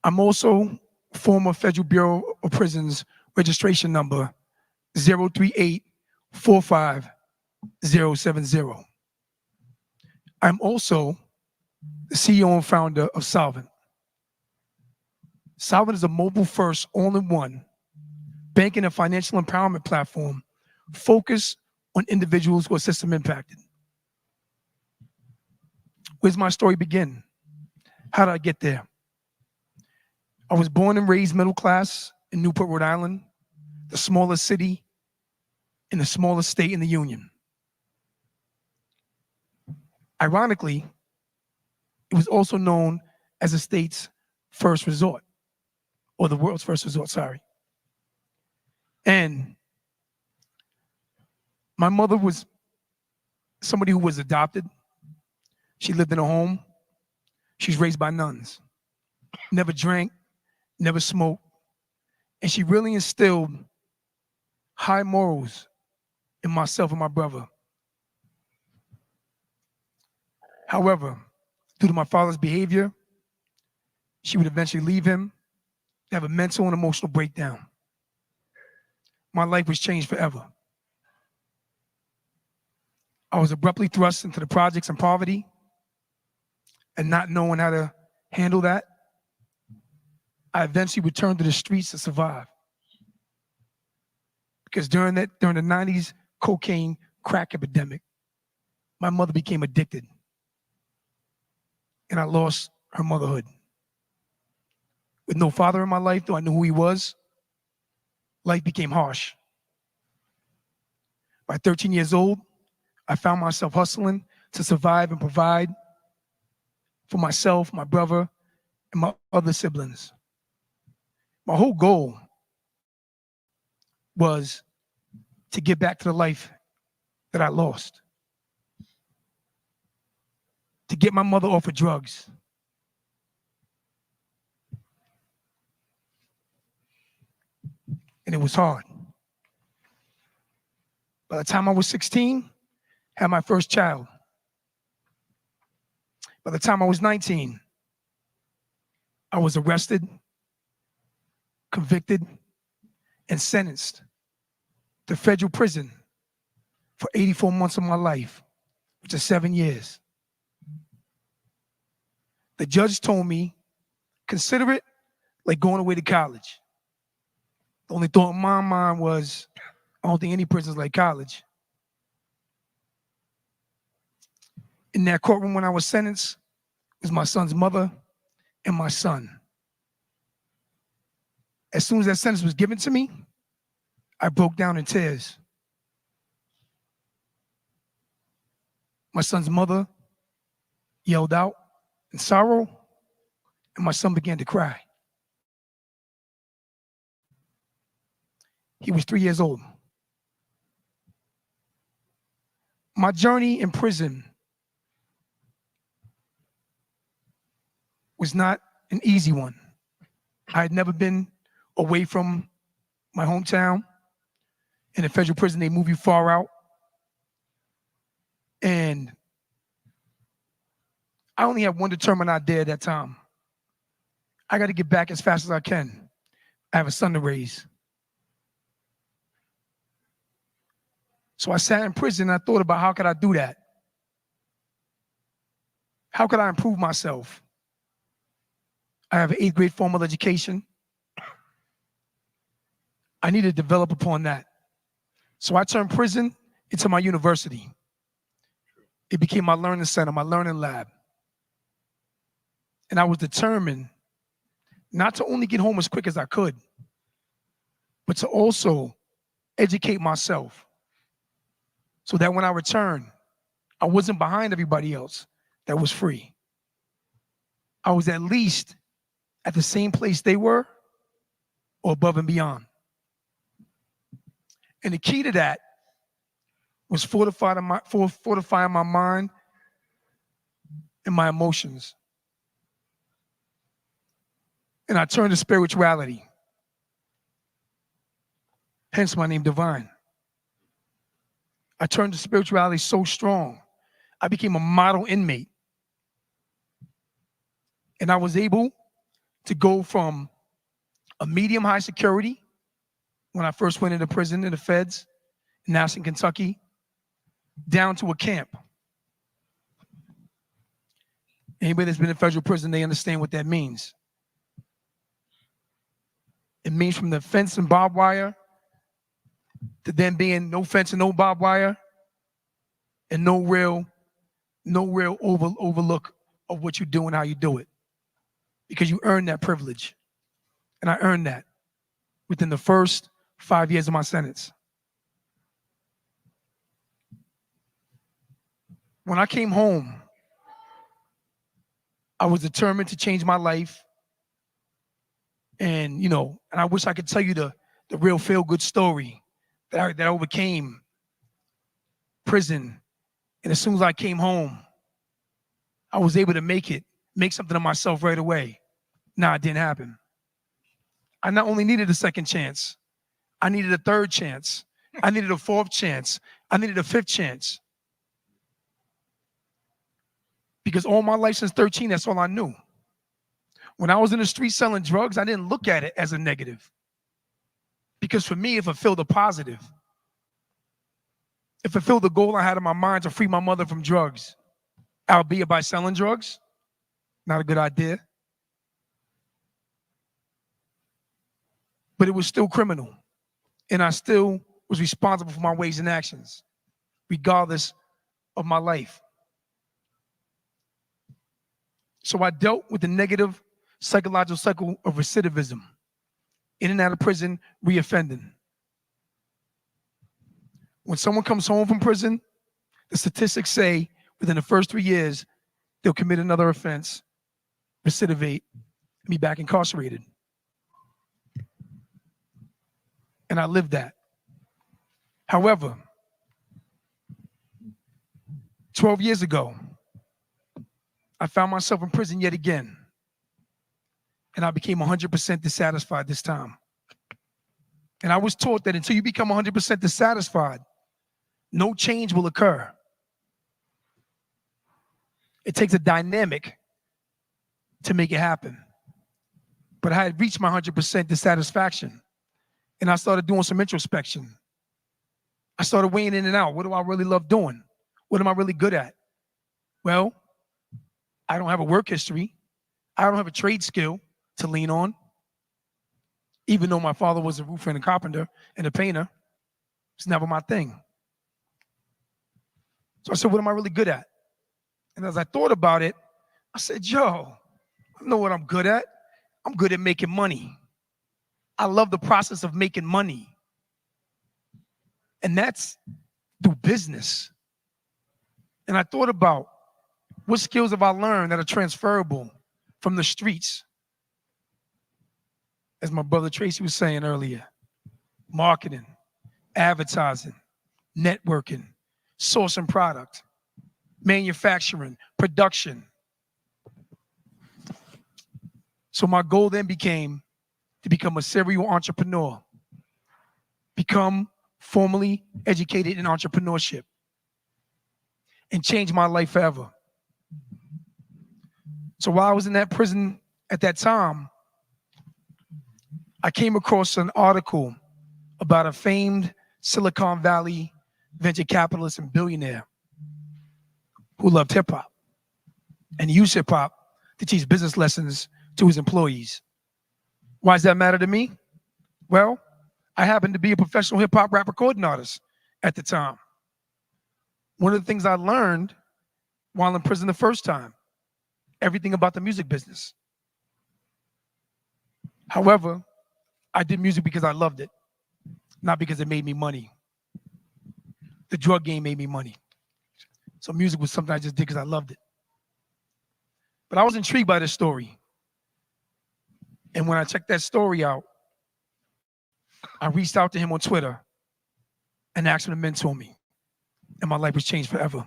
I'm also former Federal Bureau of Prisons registration number 038-45070. I'm also the CEO and founder of Solvent. Solvent is a mobile-first, all-in-one banking and financial empowerment platform focused on individuals who are system impacted. Where's my story begin? How did I get there? I was born and raised middle class in Newport, Rhode Island, the smallest city in the smallest state in the Union. Ironically, it was also known as the state's first resort, or the world's first resort, sorry. And my mother was somebody who was adopted. She lived in a home. She was raised by nuns. Never drank, never smoked. And she really instilled high morals in myself and my brother. However, due to my father's behavior, she would eventually leave him, have a mental and emotional breakdown. My life was changed forever. I was abruptly thrust into the projects and poverty, and not knowing how to handle that, I eventually returned to the streets to survive. Because during the 90s cocaine crack epidemic, my mother became addicted, and I lost her motherhood. With no father in my life, though I knew who he was, life became harsh. By 13 years old, I found myself hustling to survive and provide for myself, my brother, and my other siblings. My whole goal was to get back to the life that I lost, to get my mother off of drugs. And it was hard. By the time I was 16, I had my first child. By the time I was 19, I was arrested, convicted, and sentenced to federal prison for 84 months of my life, which is 7 years. The judge told me, consider it like going away to college. The only thought in my mind was, I don't think any prison's like college. In that courtroom when I was sentenced was my son's mother and my son. As soon as that sentence was given to me, I broke down in tears. My son's mother yelled out in sorrow, and my son began to cry. He was 3 years old. My journey in prison was not an easy one. I had never been away from my hometown. In a federal prison, they move you far out. And I only had one determined idea at that time. I got to get back as fast as I can. I have a son to raise. So I sat in prison and I thought about how could I do that? How could I improve myself? I have an 8th grade formal education. I need to develop upon that. So I turned prison into my university. It became my learning center, my learning lab. And I was determined not to only get home as quick as I could, but to also educate myself so that when I returned, I wasn't behind everybody else that was free. I was at least at the same place they were or above and beyond. And the key to that was fortifying my mind and my emotions. And I turned to spirituality. Hence my name, Divine. I turned to spirituality so strong, I became a model inmate. And I was able to go from a medium high security when I first went into prison in the feds in Nassau, Kentucky, down to a camp. Anybody that's been in federal prison, they understand what that means. It means from the fence and barbed wire to then being no fence and no barbed wire and no real overlook of what you do and how you do it. Because you earned that privilege. And I earned that within the first 5 years of my sentence. When I came home, I was determined to change my life. And, and I wish I could tell you the real feel-good story that I overcame prison. And as soon as I came home, I was able to make something of myself right away. Nah, it didn't happen. I not only needed a second chance, I needed a third chance. I needed a fourth chance. I needed a fifth chance. Because all my life since 13, that's all I knew. When I was in the street selling drugs, I didn't look at it as a negative. Because for me, it fulfilled a positive. It fulfilled the goal I had in my mind to free my mother from drugs. Albeit by selling drugs, not a good idea. But it was still criminal. And I still was responsible for my ways and actions, regardless of my life. So I dealt with the negative psychological cycle of recidivism, in and out of prison, reoffending. When someone comes home from prison, the statistics say within the first 3 years, they'll commit another offense, recidivate, and be back incarcerated. And I lived that. However, 12 years ago, I found myself in prison yet again. And I became 100% dissatisfied this time. And I was taught that until you become 100% dissatisfied, no change will occur. It takes a dynamic to make it happen. But I had reached my 100% dissatisfaction. And I started doing some introspection. I started weighing in and out. What do I really love doing? What am I really good at? Well, I don't have a work history. I don't have a trade skill to lean on. Even though my father was a roofer and a carpenter and a painter, it's never my thing. So I said, what am I really good at? And as I thought about it, I said, yo, I know what I'm good at. I'm good at making money. I love the process of making money. And that's through business. And I thought about what skills have I learned that are transferable from the streets? As my brother Tracy was saying earlier, marketing, advertising, networking, sourcing product, manufacturing, production. So my goal then became to become a serial entrepreneur, become formally educated in entrepreneurship, and change my life forever. So while I was in that prison at that time, I came across an article about a famed Silicon Valley venture capitalist and billionaire who loved hip hop and used hip hop to teach business lessons to his employees. Why does that matter to me? Well, I happened to be a professional hip hop rap recording artist at the time. One of the things I learned while in prison the first time, everything about the music business. However, I did music because I loved it, not because it made me money. The drug game made me money. So music was something I just did because I loved it. But I was intrigued by this story. And when I checked that story out, I reached out to him on Twitter and asked him to mentor me. And my life was changed forever.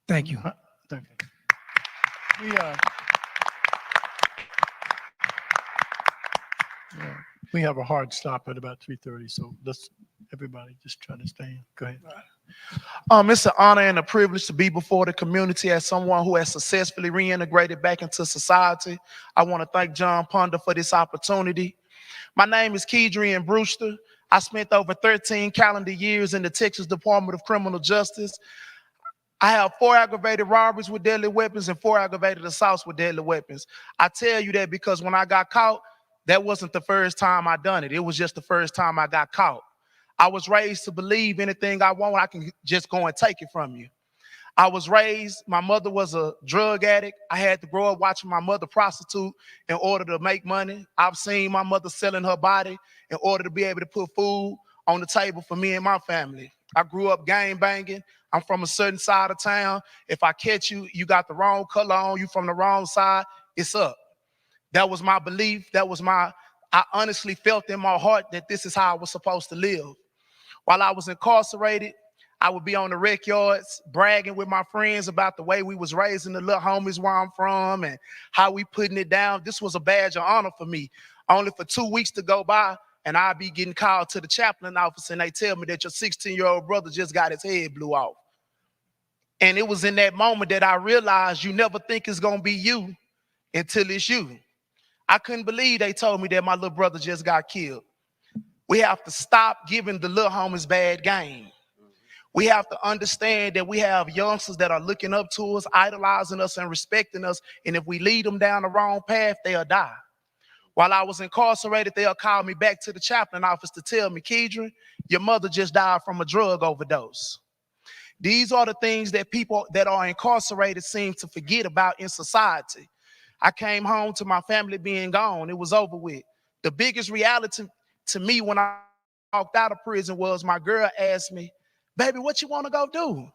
Thank you. Thank you. We have a hard stop at about 3:30, so let's everybody just try to stay in. Go ahead. It's an honor and a privilege to be before the community as someone who has successfully reintegrated back into society. I want to thank John Ponder for this opportunity. My name is Kedrian Brewster. I spent over 13 calendar years in the Texas Department of Criminal Justice. I have 4 aggravated robberies with deadly weapons and 4 aggravated assaults with deadly weapons. I tell you that because when I got caught, that wasn't the first time I done it. It was just the first time I got caught. I was raised to believe anything I want, I can just go and take it from you. I was raised, my mother was a drug addict. I had to grow up watching my mother prostitute in order to make money. I've seen my mother selling her body in order to be able to put food on the table for me and my family. I grew up gang banging. I'm from a certain side of town. If I catch you, you got the wrong color on, you from the wrong side, it's up. That was my belief. I honestly felt in my heart that this is how I was supposed to live. While I was incarcerated, I would be on the rec yards bragging with my friends about the way we was raising the little homies where I'm from and how we putting it down. This was a badge of honor for me. Only for 2 weeks to go by and I'd be getting called to the chaplain office and they tell me that your 16-year-old brother just got his head blew off. And it was in that moment that I realized you never think it's gonna be you until it's you. I couldn't believe they told me that my little brother just got killed. We have to stop giving the little homies bad game. We have to understand that we have youngsters that are looking up to us, idolizing us and respecting us. And if we lead them down the wrong path, they'll die. While I was incarcerated, they'll call me back to the chaplain office to tell me, Kedrian, your mother just died from a drug overdose. These are the things that people that are incarcerated seem to forget about in society. I came home to my family being gone. It was over with. The biggest reality to me when I walked out of prison was my girl asked me, baby, what you want to go do?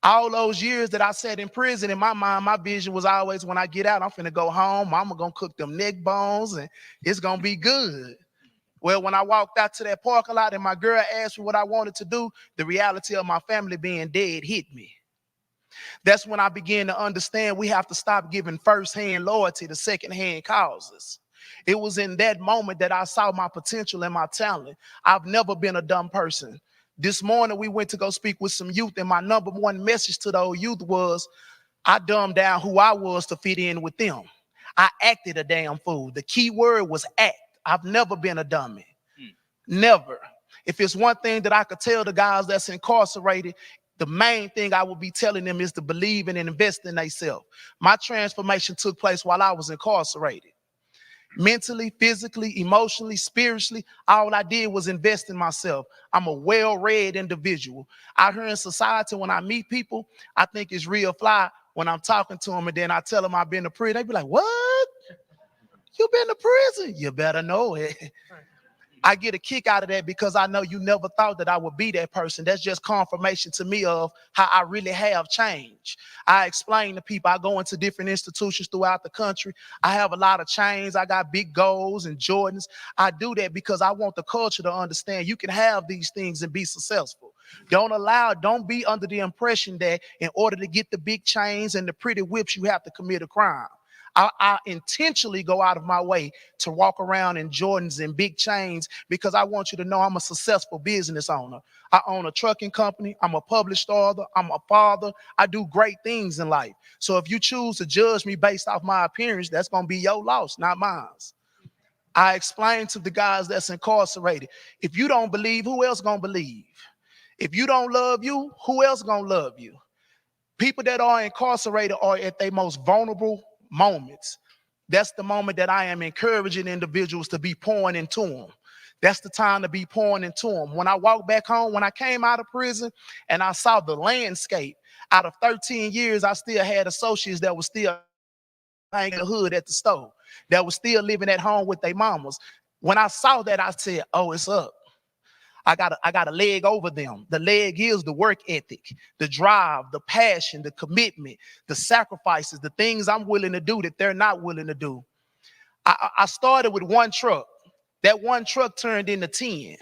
All those years that I sat in prison, in my mind, my vision was always when I get out, I'm finna go home. Mama gonna cook them neck bones and it's gonna be good. Well, when I walked out to that parking lot and my girl asked me what I wanted to do, the reality of my family being dead hit me. That's when I began to understand we have to stop giving firsthand loyalty to secondhand causes. It was in that moment that I saw my potential and my talent. I've never been a dumb person. This morning we went to go speak with some youth and my number one message to those youth was I dumbed down who I was to fit in with them. I acted a damn fool. The key word was act. I've never been a dummy. Never. If it's one thing that I could tell the guys that's incarcerated, the main thing I would be telling them is to believe and invest in themselves. My transformation took place while I was incarcerated. mentally, physically, emotionally, spiritually. All I did was invest in myself. I'm a well-read individual. Out here in society, when I meet people, I think it's real fly when I'm talking to them and then I tell them I've been to prison. They be like, what? You been to prison? You better know it. I get a kick out of that because I know you never thought that I would be that person. That's just confirmation to me of how I really have changed. I explain to people, I go into different institutions throughout the country. I have a lot of chains. I got big goals and Jordans. I do that because I want the culture to understand you can have these things and be successful. Don't be under the impression that in order to get the big chains and the pretty whips, you have to commit a crime. I intentionally go out of my way to walk around in Jordans and big chains because I want you to know I'm a successful business owner. I own a trucking company. I'm a published author. I'm a father. I do great things in life. So if you choose to judge me based off my appearance, that's going to be your loss, not mine. I explain to the guys that's incarcerated, if you don't believe, who else going to believe? If you don't love you, who else going to love you? People that are incarcerated are at their most vulnerable moments. That's the moment that I am encouraging individuals to be pouring into them. That's the time to be pouring into them. When I walked back home, when I came out of prison and I saw the landscape, out of 13 years, I still had associates that were still hanging the hood at the stove, that were still living at home with their mamas. When I saw that, I said, oh, it's up. I got a leg over them. The leg is the work ethic, the drive, the passion, the commitment, the sacrifices, the things I'm willing to do that they're not willing to do. I started with one truck. That one truck turned into 10.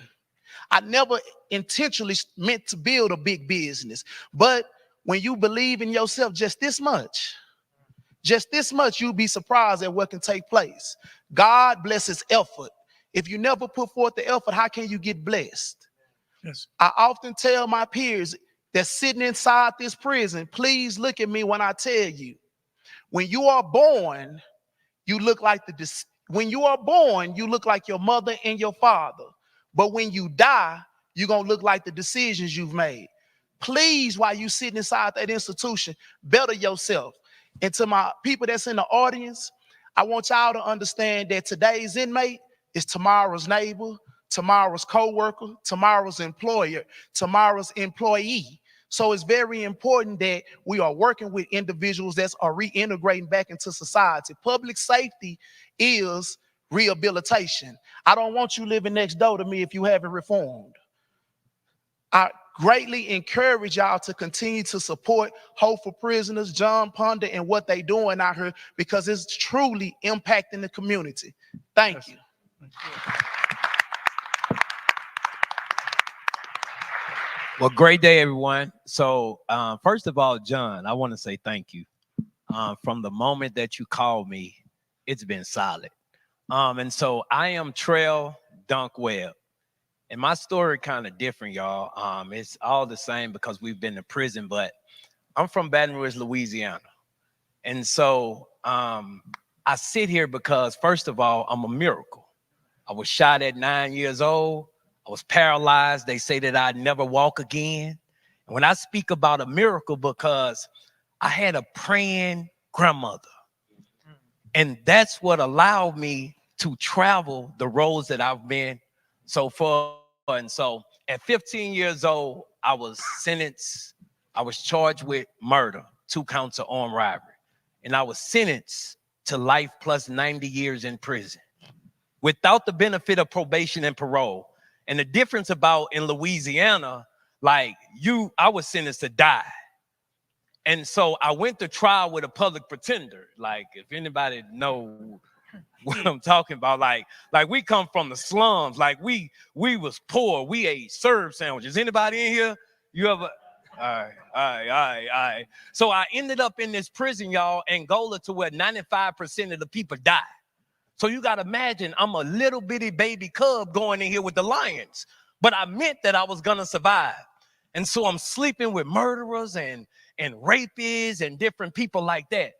I never intentionally meant to build a big business. But when you believe in yourself just this much, you'll be surprised at what can take place. God blesses effort. If you never put forth the effort, how can you get blessed? Yes. I often tell my peers that sitting inside this prison, please look at me when I tell you, when you are born, you look like you look like your mother and your father. But when you die, you're going to look like the decisions you've made. Please, while you sitting inside that institution, better yourself. And to my people that's in the audience, I want y'all to understand that today's inmate is tomorrow's neighbor, tomorrow's co-worker, tomorrow's employer, tomorrow's employee. So it's very important that we are working with individuals that are reintegrating back into society. Public safety is rehabilitation. I don't want you living next door to me if you haven't reformed. I greatly encourage y'all to continue to support Hope for Prisoners, John Ponder, and what they doing out here because it's truly impacting the community. Thank you. Well, great day, everyone. So first of all, John, I want to say thank you. From the moment that you called me, it's been solid. And so I am Trail Dunk Webb. And my story kind of different, y'all. It's all the same because we've been to prison, but I'm from Baton Rouge, Louisiana. And so I sit here because, first of all, I'm a miracle. I was shot at 9 years old. I was paralyzed. They say that I'd never walk again. And when I speak about a miracle, because I had a praying grandmother. And that's what allowed me to travel the roads that I've been so far. And so at 15 years old, I was sentenced. I was charged with murder, 2 counts of armed robbery. And I was sentenced to life plus 90 years in prison without the benefit of probation and parole. And the difference about in Louisiana, like I was sentenced to die. And so I went to trial with a public pretender. Like, if anybody know what I'm talking about, like we come from the slums. Like we was poor. We ate serve sandwiches. Anybody in here? You ever? All right. So I ended up in this prison, y'all, Angola, to where 95% of the people die. So you got to imagine I'm a little bitty baby cub going in here with the lions, but I meant that I was going to survive. And so I'm sleeping with murderers and rapists and different people like that.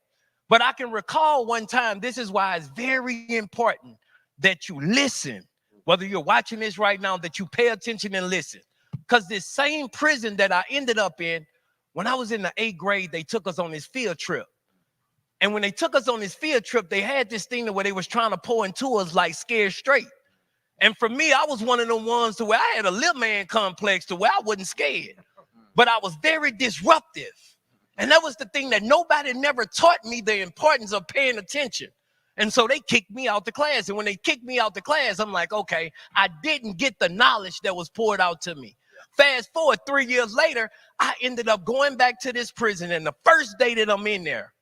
But I can recall one time, this is why it's very important that you listen, whether you're watching this right now, that you pay attention and listen. Because this same prison that I ended up in, when I was in the 8th grade, they took us on this field trip. And when they took us on this field trip, they had this thing where they was trying to pour into us like scared straight. And for me, I was one of the ones to where I had a little man complex to where I wasn't scared, but I was very disruptive. And that was the thing that nobody never taught me, the importance of paying attention. And so they kicked me out the class. And when they kicked me out the class, I'm like, okay, I didn't get the knowledge that was poured out to me. Fast forward 3 years later, I ended up going back to this prison. And the first day that I'm in there,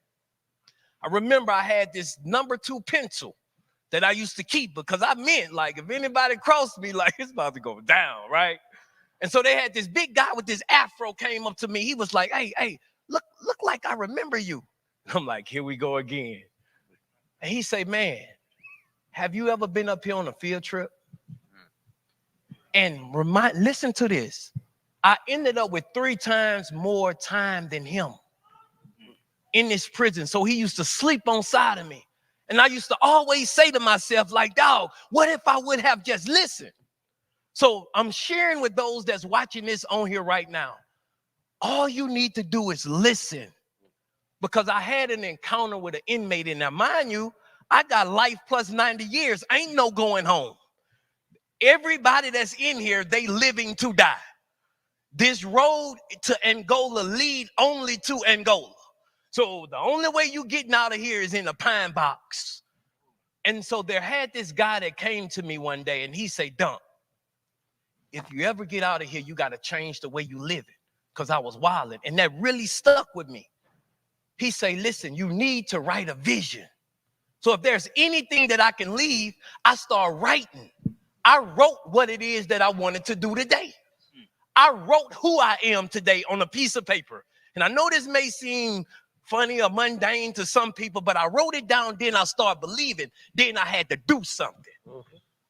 I remember I had this number 2 pencil that I used to keep because I meant, like, if anybody crossed me, like, it's about to go down, right? And so they had this big guy with this afro came up to me. He was like, hey, look like I remember you. I'm like, here we go again. And he said, man, have you ever been up here on a field trip? And listen to this. I ended up with 3 times more time than him in this prison. So he used to sleep on side of me. And I used to always say to myself, like, dog, what if I would have just listened? So I'm sharing with those that's watching this on here right now. All you need to do is listen. Because I had an encounter with an inmate in there. Mind you, I got life plus 90 years. Ain't no going home. Everybody that's in here, they living to die. This road to Angola lead only to Angola. So the only way you getting out of here is in a pine box. And so there had this guy that came to me one day and he said, Dunk, if you ever get out of here, you got to change the way you live it. Because I was wilding. And that really stuck with me. He say, listen, you need to write a vision. So if there's anything that I can leave, I start writing. I wrote what it is that I wanted to do today. I wrote who I am today on a piece of paper. And I know this may seem funny or mundane to some people, but I wrote it down, then I started believing. Then I had to do something.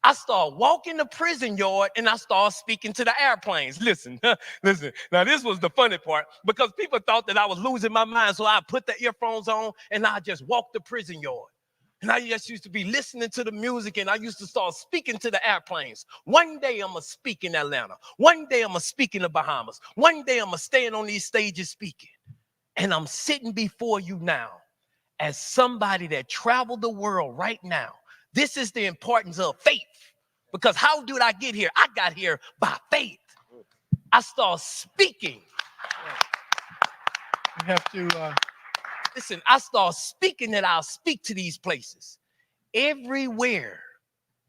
I started walking the prison yard and I started speaking to the airplanes. Listen. Now, this was the funny part because people thought that I was losing my mind. So I put the earphones on and I just walked the prison yard. And I just used to be listening to the music and I used to start speaking to the airplanes. One day I'm going to speak in Atlanta. One day I'm going to speak in the Bahamas. One day I'm going to stand on these stages speaking. And I'm sitting before you now as somebody that traveled the world right now. This is the importance of faith. Because how did I get here? I got here by faith. I started speaking. You have to... Listen, I start speaking that I'll speak to these places. Everywhere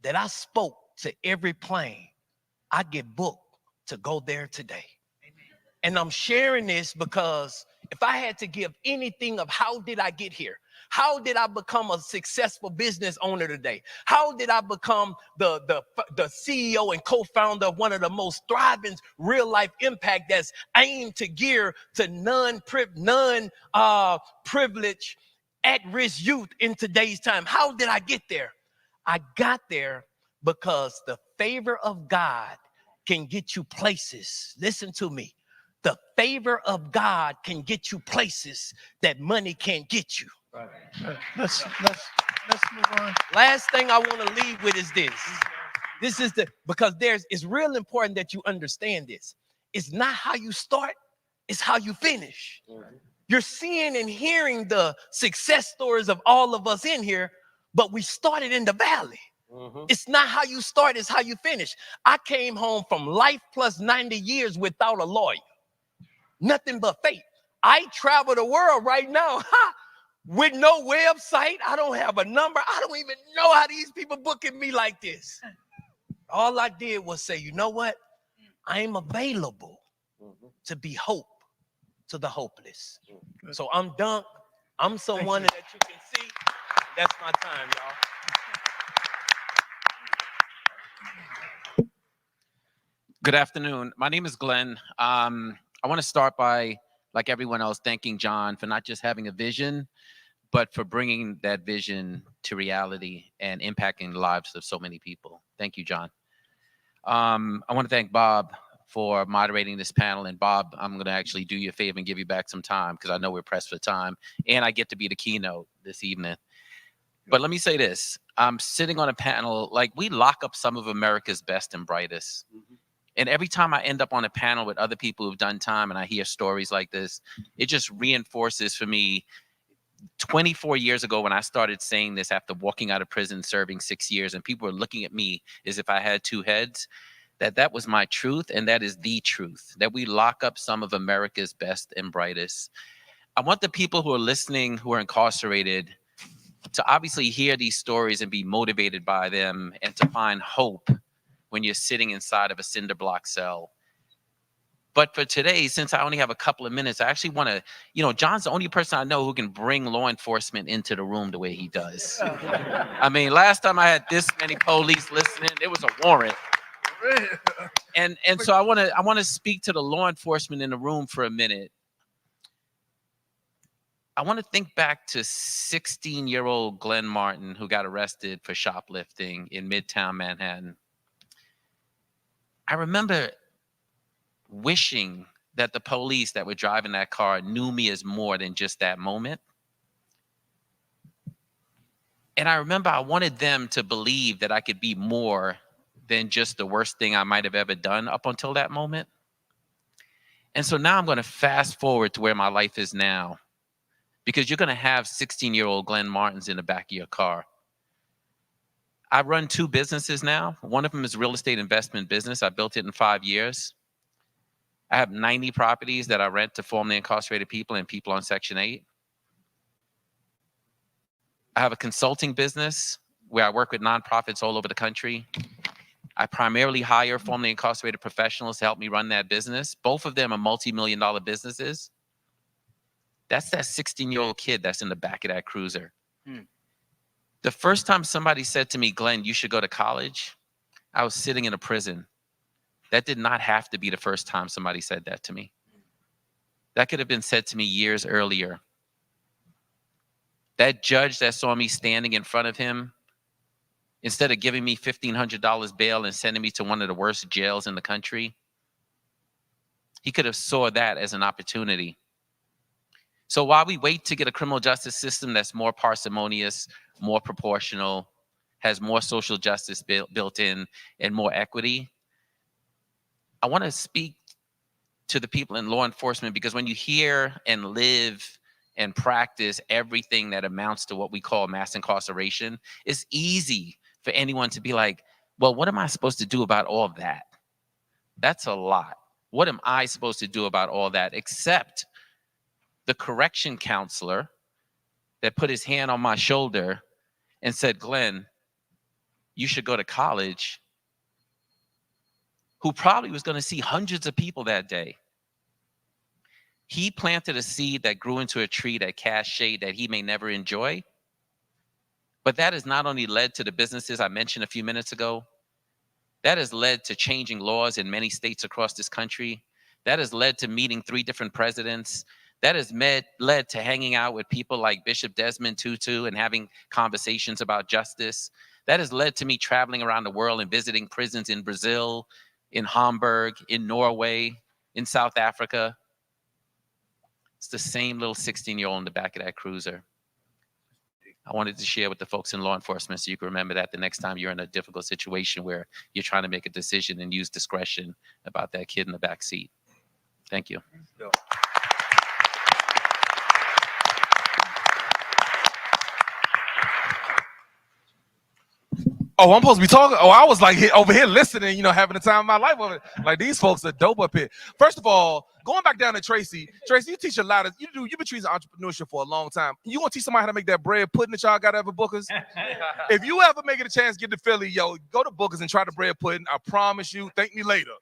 that I spoke to every plane, I get booked to go there today. Amen. And I'm sharing this because if I had to give anything of how did I get here? How did I become a successful business owner today? How did I become the CEO and co-founder of one of the most thriving real life impact that's aimed to gear to non-privileged, at-risk youth in today's time? How did I get there? I got there because the favor of God can get you places. Listen to me. The favor of God can get you places that money can't get you. Right. Let's move on. Last thing I want to leave with is this. This is because it's real important that you understand this. It's not how you start, it's how you finish. Mm-hmm. You're seeing and hearing the success stories of all of us in here, but we started in the valley. Mm-hmm. It's not how you start, it's how you finish. I came home from life plus 90 years without a lawyer. Nothing but faith. I travel the world right now. With no website, I don't have a number. I don't even know how these people booking me like this. All I did was say, you know what? I'm available to be hope to the hopeless. So I'm Dunk. I'm someone that you can see. That's my time, y'all. Good afternoon. My name is Glenn. I want to start by, like everyone else, thanking John for not just having a vision, but for bringing that vision to reality and impacting the lives of so many people. Thank you, John. I want to thank Bob for moderating this panel. And Bob, I'm going to actually do you a favor and give you back some time because I know we're pressed for time. And I get to be the keynote this evening. But let me say this. I'm sitting on a panel, like we lock up some of America's best and brightest. Mm-hmm. And every time I end up on a panel with other people who've done time and I hear stories like this, it just reinforces for me 24 years ago when I started saying this after walking out of prison, serving 6 years, and people were looking at me as if I had two heads, that was my truth, and that is the truth, that we lock up some of America's best and brightest. I want the people who are listening, who are incarcerated, to obviously hear these stories and be motivated by them and to find hope when you're sitting inside of a cinder block cell. But for today, since I only have a couple of minutes, I actually want to, John's the only person I know who can bring law enforcement into the room the way he does. I mean, last time I had this many police listening, there was a warrant. And so I want to speak to the law enforcement in the room for a minute. I want to think back to 16-year-old Glenn Martin, who got arrested for shoplifting in Midtown Manhattan. I remember wishing that the police that were driving that car knew me as more than just that moment. And I remember I wanted them to believe that I could be more than just the worst thing I might have ever done up until that moment. And so now I'm going to fast forward to where my life is now, because you're going to have 16-year-old Glenn Martins in the back of your car. I run two businesses now. One of them is real estate investment business. I built it in 5 years. I have 90 properties that I rent to formerly incarcerated people and people on Section 8. I have a consulting business where I work with nonprofits all over the country. I primarily hire formerly incarcerated professionals to help me run that business. Both of them are multi-million-dollar businesses. That's that 16-year-old kid that's in the back of that cruiser. The first time somebody said to me, Glenn, you should go to college, I was sitting in a prison. That did not have to be the first time somebody said that to me. That could have been said to me years earlier. That judge that saw me standing in front of him, instead of giving me $1,500 bail and sending me to one of the worst jails in the country, he could have saw that as an opportunity. So while we wait to get a criminal justice system that's more parsimonious, more proportional, has more social justice built in, and more equity, I want to speak to the people in law enforcement, because when you hear and live and practice everything that amounts to what we call mass incarceration, it's easy for anyone to be like, well, what am I supposed to do about all of that? That's a lot. What am I supposed to do about all that? Except the correction counselor that put his hand on my shoulder and said, Glenn, you should go to college, who probably was going to see hundreds of people that day. He planted a seed that grew into a tree that cast shade that he may never enjoy. But that has not only led to the businesses I mentioned a few minutes ago, that has led to changing laws in many states across this country. That has led to meeting 3 different presidents. That has led to hanging out with people like Bishop Desmond Tutu and having conversations about justice. That has led to me traveling around the world and visiting prisons in Brazil, in Hamburg, in Norway, in South Africa. It's the same little 16-year-old in the back of that cruiser. I wanted to share with the folks in law enforcement so you can remember that the next time you're in a difficult situation where you're trying to make a decision and use discretion about that kid in the back seat. Thank you. Oh, I'm supposed to be talking. Oh, I was like over here listening, having the time of my life over it. Like, these folks are dope up here. First of all, going back down to Tracy, you teach a lot of, you've been teaching entrepreneurship for a long time. You want to teach somebody how to make that bread pudding that y'all got ever Booker's? If you ever make it a chance to get to Philly, go to Booker's and try the bread pudding. I promise you, thank me later.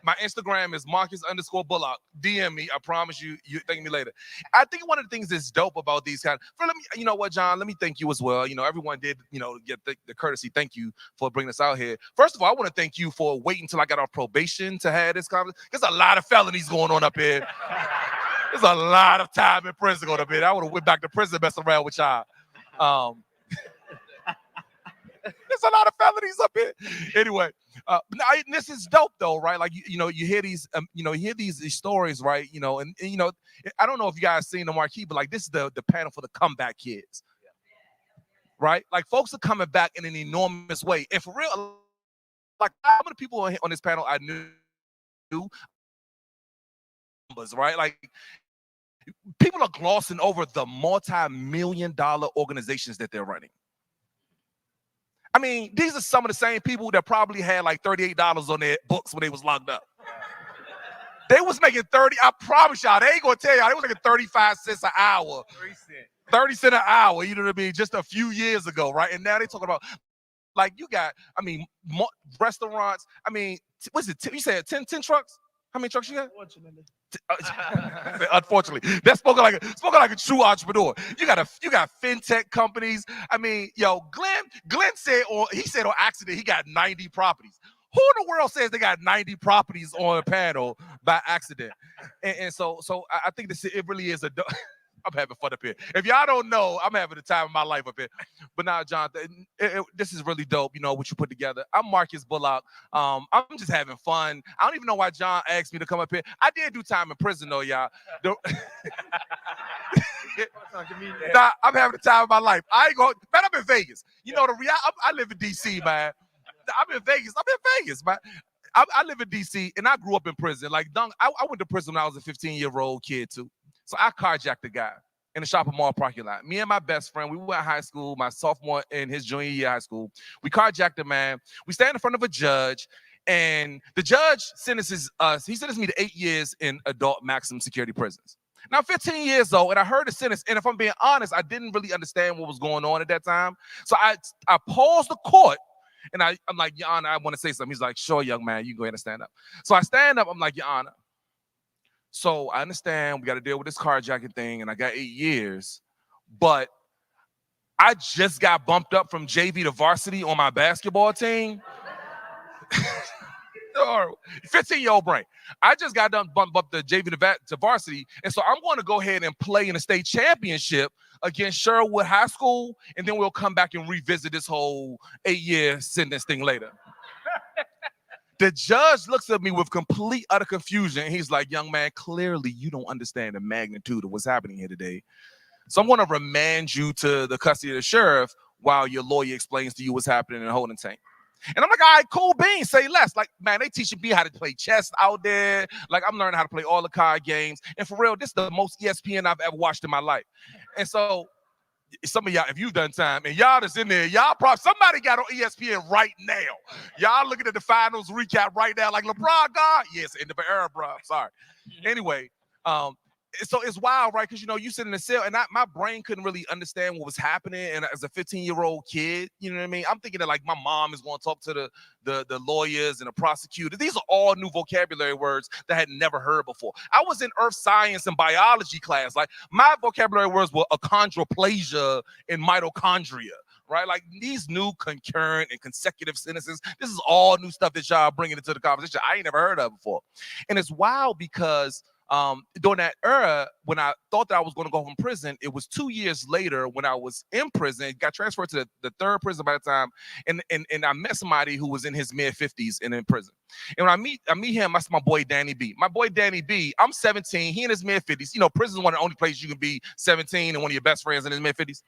My Instagram is Marcus_Bullock. DM me. I promise you, you thank me later. I think one of the things that's dope about these kind of, you know what, John, let me thank you as well. Everyone did, get the courtesy. Thank you for bringing us out here. First of all, I want to thank you for waiting until I got off probation to have this conversation. There's a lot of felonies going on up here. There's a lot of time in prison going up here. I would have went back to prison messing around with y'all. There's a lot of felonies up here. Anyway, this is dope though, right? Like you hear these, these stories, right? And I don't know if you guys seen the marquee, but like this is the panel for the comeback kids, right? Like folks are coming back in an enormous way, and for real, like how many people on this panel I knew, right? Like People are glossing over the multi-million-dollar organizations that they're running. I mean, these are some of the same people that probably had like $38 on their books when they was locked up. They was making 30, I promise y'all, they ain't gonna tell y'all, they was making 35 cents an hour. 30 cents an hour, you know what I mean, just a few years ago, right? And now they talking about, like, you got, I mean, restaurants, I mean, what's it, you said 10 trucks? How many trucks you got? Unfortunately, that's spoken like a true entrepreneur. You got fintech companies. I mean, yo, Glenn said, or he said on accident, he got 90 properties. Who in the world says they got 90 properties on a panel by accident? And so I think it really is I'm having fun up here. If y'all don't know, I'm having the time of my life up here. But now, John, this is really dope, you know, what you put together. I'm Marcus Bullock. I'm just having fun. I don't even know why John asked me to come up here. I did do time in prison, though, y'all. Nah, I'm having the time of my life. I ain't going, man, I'm in Vegas. You know, I live in D.C., man. I'm in Vegas, man. I live in D.C., and I grew up in prison. Like, I went to prison when I was a 15-year-old kid, too. So I carjacked a guy in the shopping mall parking lot. Me and my best friend, we went to high school, my sophomore and his junior year high school. We carjacked a man. We stand in front of a judge, and the judge sentences us. He sentenced me to 8 years in adult maximum security prisons. Now, I'm 15 years old, and I heard the sentence, and if I'm being honest, I didn't really understand what was going on at that time. So I paused the court, and I'm like, Your Honor, I want to say something. He's like, sure, young man, you can go ahead and stand up. So I stand up. I'm like, Your Honor, so I understand we got to deal with this carjacking thing, and I got 8 years, but I just got bumped up from JV to varsity on my basketball team. 15-year-old brain. I just got done bumped up the JV to varsity, and so I'm going to go ahead and play in a state championship against Sherwood High School, and then we'll come back and revisit this whole 8-year sentence thing later. The judge looks at me with complete utter confusion. He's like, young man, clearly you don't understand the magnitude of what's happening here today. So I'm going to remand you to the custody of the sheriff while your lawyer explains to you what's happening in the holding tank. And I'm like, all right, cool beans, say less. Like, man, they teaching me how to play chess out there. Like, I'm learning how to play all the card games. And for real, this is the most ESPN I've ever watched in my life. And so some of y'all, if you've done time, and y'all that's in there, y'all probably, somebody got on ESPN right now. Y'all looking at the finals recap right now, like LeBron God? Yes, end of an era, bro. Sorry. Anyway, so it's wild, right? Because, you know, you sit in the cell, and my brain couldn't really understand what was happening. And as a 15-year-old kid, you know what I mean? I'm thinking that, like, my mom is going to talk to the lawyers and the prosecutor. These are all new vocabulary words that I had never heard before. I was in earth science and biology class. Like, my vocabulary words were achondroplasia and mitochondria, right? Like, these new concurrent and consecutive sentences, this is all new stuff that y'all bringing into the conversation I ain't never heard of before. And it's wild because during that era, when I thought that I was going to go from prison, it was 2 years later when I was in prison, got transferred to the third prison by the time, and I met somebody who was in his mid-50s and in prison. And when I meet him, that's my boy Danny B. My boy Danny B, I'm 17, he in his mid-50s. You know, prison is one of the only places you can be 17 and one of your best friends in his mid-50s.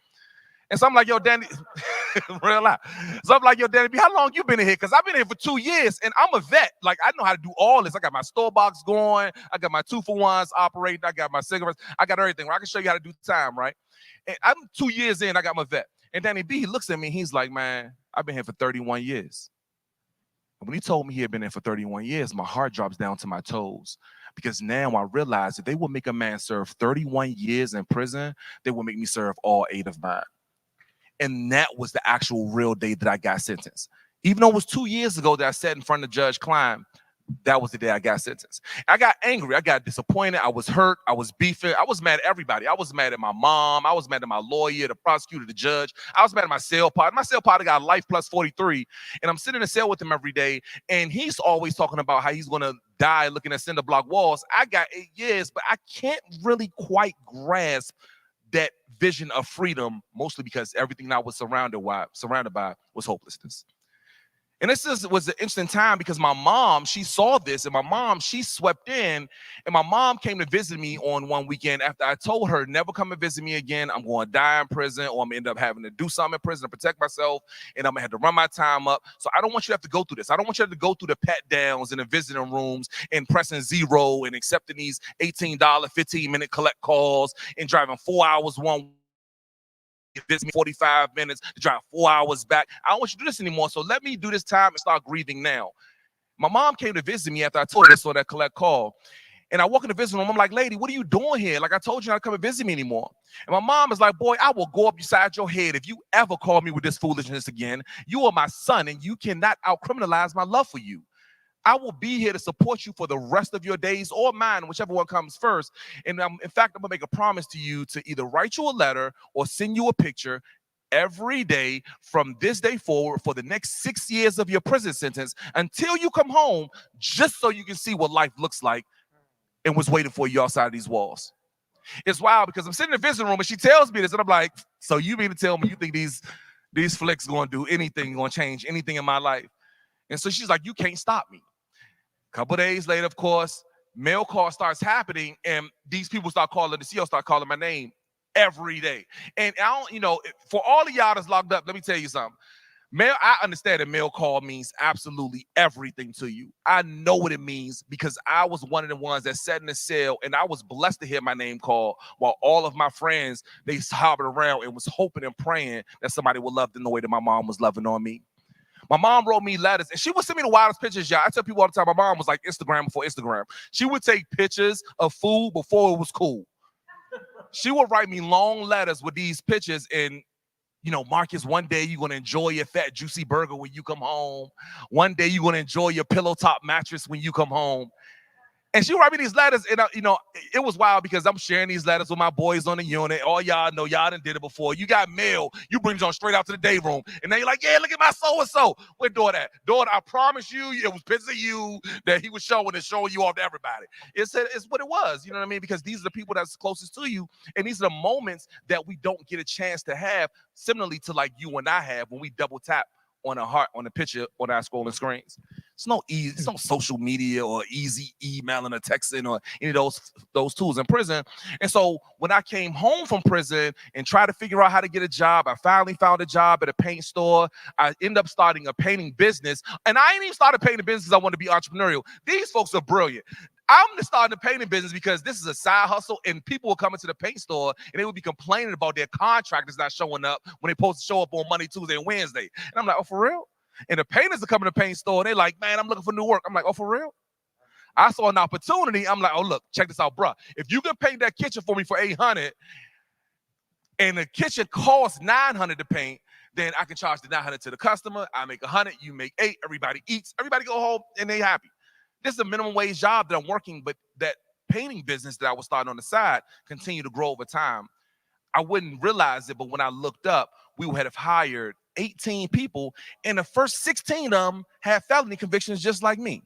And so I'm like, yo, Danny, real loud. So I'm like, yo, Danny B, how long you been in here? Because I've been here for 2 years, and I'm a vet. Like, I know how to do all this. I got my store box going. I got my 2-for-1s operating. I got my cigarettes. I got everything. Where I can show you how to do time, right? And I'm 2 years in. I got my vet. And Danny B, he looks at me. He's like, man, I've been here for 31 years. And when he told me he had been here for 31 years, my heart drops down to my toes. Because now I realize if they would make a man serve 31 years in prison, they would make me serve all 8 of mine. And that was the actual real day that I got sentenced. Even though it was 2 years ago that I sat in front of Judge Klein, that was the day I got sentenced. I got angry. I got disappointed. I was hurt. I was beefing. I was mad at everybody. I was mad at my mom. I was mad at my lawyer, the prosecutor, the judge. I was mad at my cell partner. My cell partner got life plus 43. And I'm sitting in the cell with him every day. And he's always talking about how he's going to die looking at cinder block walls. I got 8 years, but I can't really quite grasp that vision of freedom, mostly because everything I was surrounded by was hopelessness. And was an interesting time because my mom, she saw this, and my mom, she swept in, and my mom came to visit me on one weekend after I told her, never come and visit me again. I'm going to die in prison, or I'm going to end up having to do something in prison to protect myself, and I'm going to have to run my time up. So I don't want you to have to go through this. I don't want you to have to go through the pat downs in the visiting rooms and pressing 0 and accepting these $18, 15-minute collect calls and driving 4 hours one visit me 45 minutes to drive 4 hours back. I don't want you to do this anymore. So let me do this time and start grieving now. My mom came to visit me after I told her this on that collect call. And I walk in the visiting room. I'm like, lady, what are you doing here? Like, I told you not to come and visit me anymore. And my mom is like, boy, I will go up beside your head if you ever call me with this foolishness again. You are my son, and you cannot out-criminalize my love for you. I will be here to support you for the rest of your days, or mine, whichever one comes first. And in fact, I'm gonna make a promise to you to either write you a letter or send you a picture every day from this day forward for the next 6 years of your prison sentence until you come home, just so you can see what life looks like and what's waiting for you outside of these walls. It's wild because I'm sitting in the visiting room and she tells me this, and I'm like, so you mean to tell me you think these flicks gonna do anything, gonna change anything in my life? And so she's like, you can't stop me. Couple days later, of course, mail call starts happening, and these people start calling, the CEO start calling my name every day. And I don't, for all of y'all that's locked up, let me tell you something. I understand that mail call means absolutely everything to you. I know what it means because I was one of the ones that sat in the cell, and I was blessed to hear my name called while all of my friends, they hobbled around and was hoping and praying that somebody would love them the way that my mom was loving on me. My mom wrote me letters, and she would send me the wildest pictures, y'all. I tell people all the time, my mom was like Instagram before Instagram. She would take pictures of food before it was cool. She would write me long letters with these pictures, and, Marcus, one day you're going to enjoy your fat, juicy burger when you come home. One day you're going to enjoy your pillow top mattress when you come home. And she would write me these letters, and it was wild because I'm sharing these letters with my boys on the unit. All y'all know, y'all done did it before. You got mail, you bring them straight out to the day room, and then you're like, yeah, look at my so-and-so. Where daughter at? Daughter, I promise you, it was pictures of you that he was showing you off to everybody. It's what it was, you know what I mean? Because these are the people that's closest to you, and these are the moments that we don't get a chance to have, similarly to like you and I have when we double tap on a picture on our scrolling screens. It's no social media or easy emailing or texting or any of those tools in prison. And so when I came home from prison and tried to figure out how to get a job, I finally found a job at a paint store. I ended up starting a painting business. And I ain't even started painting business because I want to be entrepreneurial. These folks are brilliant. I'm starting the painting business because this is a side hustle, and people will come into the paint store and they will be complaining about their contractors not showing up when they're supposed to show up on Monday, Tuesday, and Wednesday. And I'm like, oh, for real? And the painters are coming to the paint store, and they're like, man, I'm looking for new work. I'm like, oh, for real? I saw an opportunity. I'm like, oh, look, check this out, bro. If you can paint that kitchen for me for $800 and the kitchen costs $900 to paint, then I can charge the $900 to the customer. I make $100, you make $8, everybody eats, everybody go home, and they happy. This is a minimum wage job that I'm working, but that painting business that I was starting on the side continued to grow over time. I wouldn't realize it, but when I looked up, we had hired 18 people, and the first 16 of them had felony convictions just like me.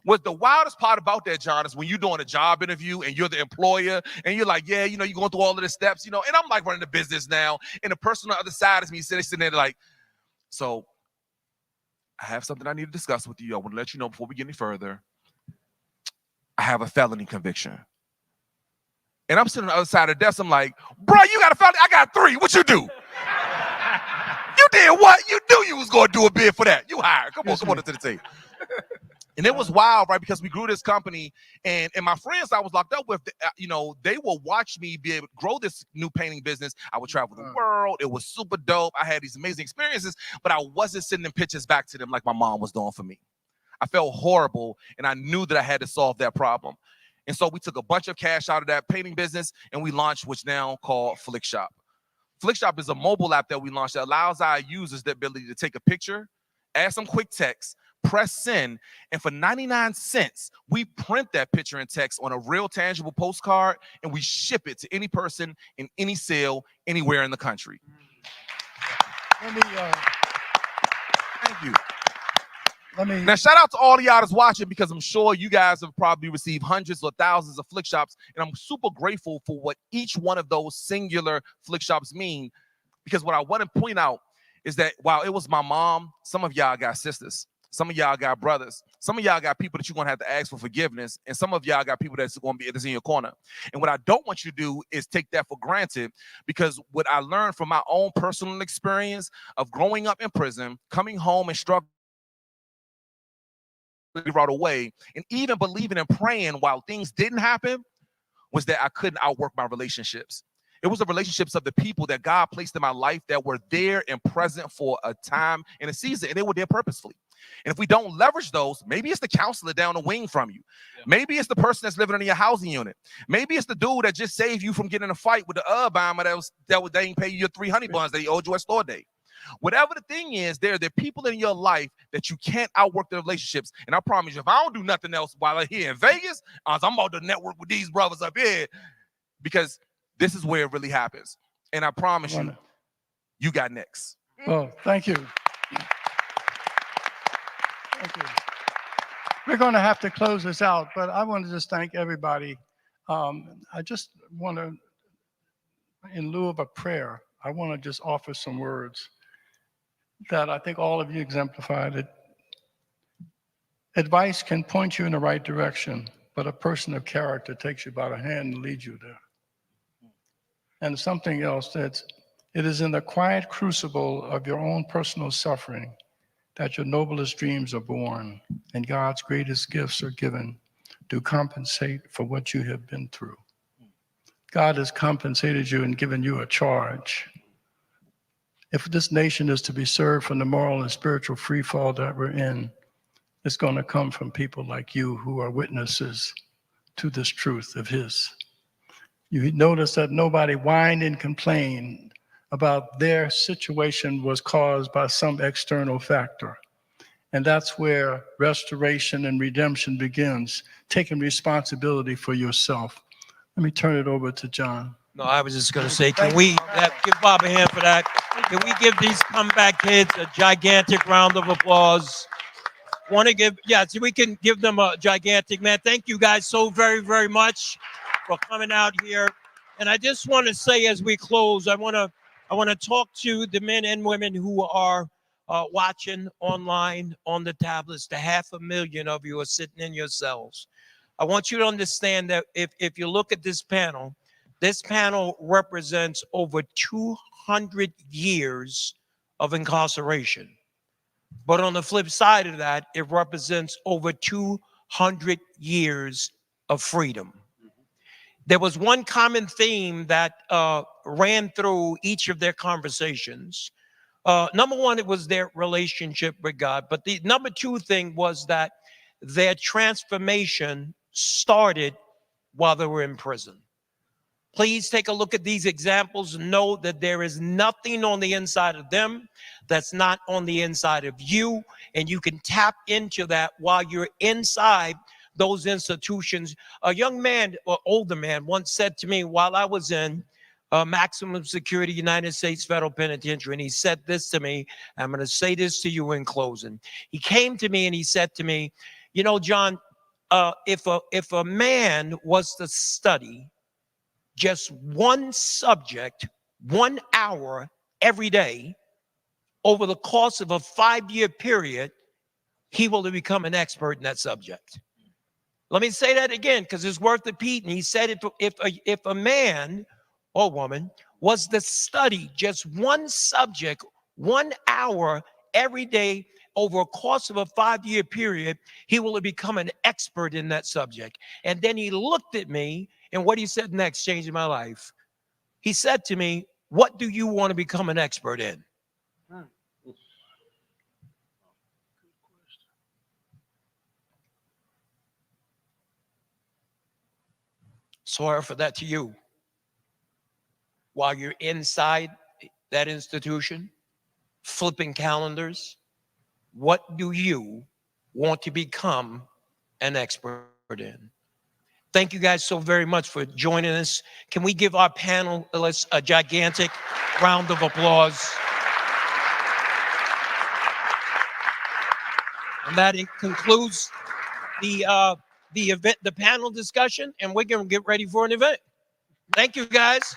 What the wildest part about that, John, is when you're doing a job interview and you're the employer and you're like, yeah, you're going through all of the steps, and I'm like running the business now, and the person on the other side is me sitting there like, so I have something I need to discuss with you. I want to let you know before we get any further. I have a felony conviction. And I'm sitting on the other side of the desk. I'm like, bro, you got a felony? I got 3. What you do? You did what? You knew you was going to do a bid for that. You hired. Come on to the table. And it was wild, right? Because we grew this company, and my friends I was locked up with, they will watch me be able to grow this new painting business. I would travel the world. It was super dope. I had these amazing experiences, but I wasn't sending pictures back to them like my mom was doing for me. I felt horrible, and I knew that I had to solve that problem. And so we took a bunch of cash out of that painting business, and we launched what's now called FlickShop. FlickShop is a mobile app that we launched that allows our users the ability to take a picture, add some quick text, press send, and for 99 cents, we print that picture and text on a real tangible postcard, and we ship it to any person in any cell anywhere in the country. Thank you. Now, shout out to all of y'all that's watching, because I'm sure you guys have probably received hundreds or thousands of FlickShops, and I'm super grateful for what each one of those singular FlickShops mean, because what I want to point out is that while it was my mom, some of y'all got sisters. Some of y'all got brothers. Some of y'all got people that you're gonna have to ask for forgiveness, and some of y'all got people that's in your corner. And what I don't want you to do is take that for granted, because what I learned from my own personal experience of growing up in prison, coming home and struggling right away, and even believing and praying while things didn't happen, was that I couldn't outwork my relationships. It was the relationships of the people that God placed in my life that were there and present for a time and a season, and they were there purposefully. And if we don't leverage those, maybe it's the counselor down the wing from you. Yeah. Maybe it's the person that's living in your housing unit. Maybe it's the dude that just saved you from getting in a fight with the bomber that they ain't pay you your 3 honey buns that he owed you at store day. Whatever the thing is, there are people in your life that you can't outwork the relationships. And I promise you, if I don't do nothing else while I'm here in Vegas, I'm about to network with these brothers up here, because this is where it really happens. And I promise you, you got next. Well, thank you. Thank you. We're going to have to close this out, but I want to just thank everybody. I just want to, in lieu of a prayer, I want to just offer some words that I think all of you exemplified it. Advice can point you in the right direction, but a person of character takes you by the hand and leads you there. And something else, that it is in the quiet crucible of your own personal suffering that your noblest dreams are born and God's greatest gifts are given to compensate for what you have been through. God has compensated you and given you a charge. If this nation is to be served from the moral and spiritual freefall that we're in, it's going to come from people like you who are witnesses to this truth of His. You notice that nobody whined and complained about their situation was caused by some external factor. And that's where restoration and redemption begins, taking responsibility for yourself. Let me turn it over to John. No, I was just going to say, can we give Bob a hand for that? Can we give these comeback kids a gigantic round of applause? Want to give, yeah, so we can give them a gigantic, man. Thank you guys so very, very much for coming out here. And I just want to say, as we close, I want to talk to the men and women who are watching online on the tablets. The 500,000 of you are sitting in your cells. I want you to understand that if you look at this panel represents over 200 years of incarceration. But on the flip side of that, it represents over 200 years of freedom. There was one common theme that ran through each of their conversations. Number one, it was their relationship with God. But the number two thing was that their transformation started while they were in prison. Please take a look at these examples. Know that there is nothing on the inside of them that's not on the inside of you. And you can tap into that while you're inside those institutions. A young man or older man once said to me while I was in maximum security United States Federal Penitentiary, and he said this to me. I'm going to say this to you in closing. He came to me and he said to me, you know, John, if a man was to study just one subject, 1 hour every day over the course of a 5-year period, he will become an expert in that subject. Let me say that again, because it's worth repeating. He said if a man or woman was to study just one subject, 1 hour every day over a course of a 5-year period, he will become an expert in that subject. And then he looked at me, and what he said next changed my life. He said to me, what do you want to become an expert in? So I offer that to you. While you're inside that institution, flipping calendars, what do you want to become an expert in? Thank you guys so very much for joining us. Can we give our panelists a gigantic round of applause? And that concludes the event, the panel discussion, and we're going to get ready for an event. Thank you, guys.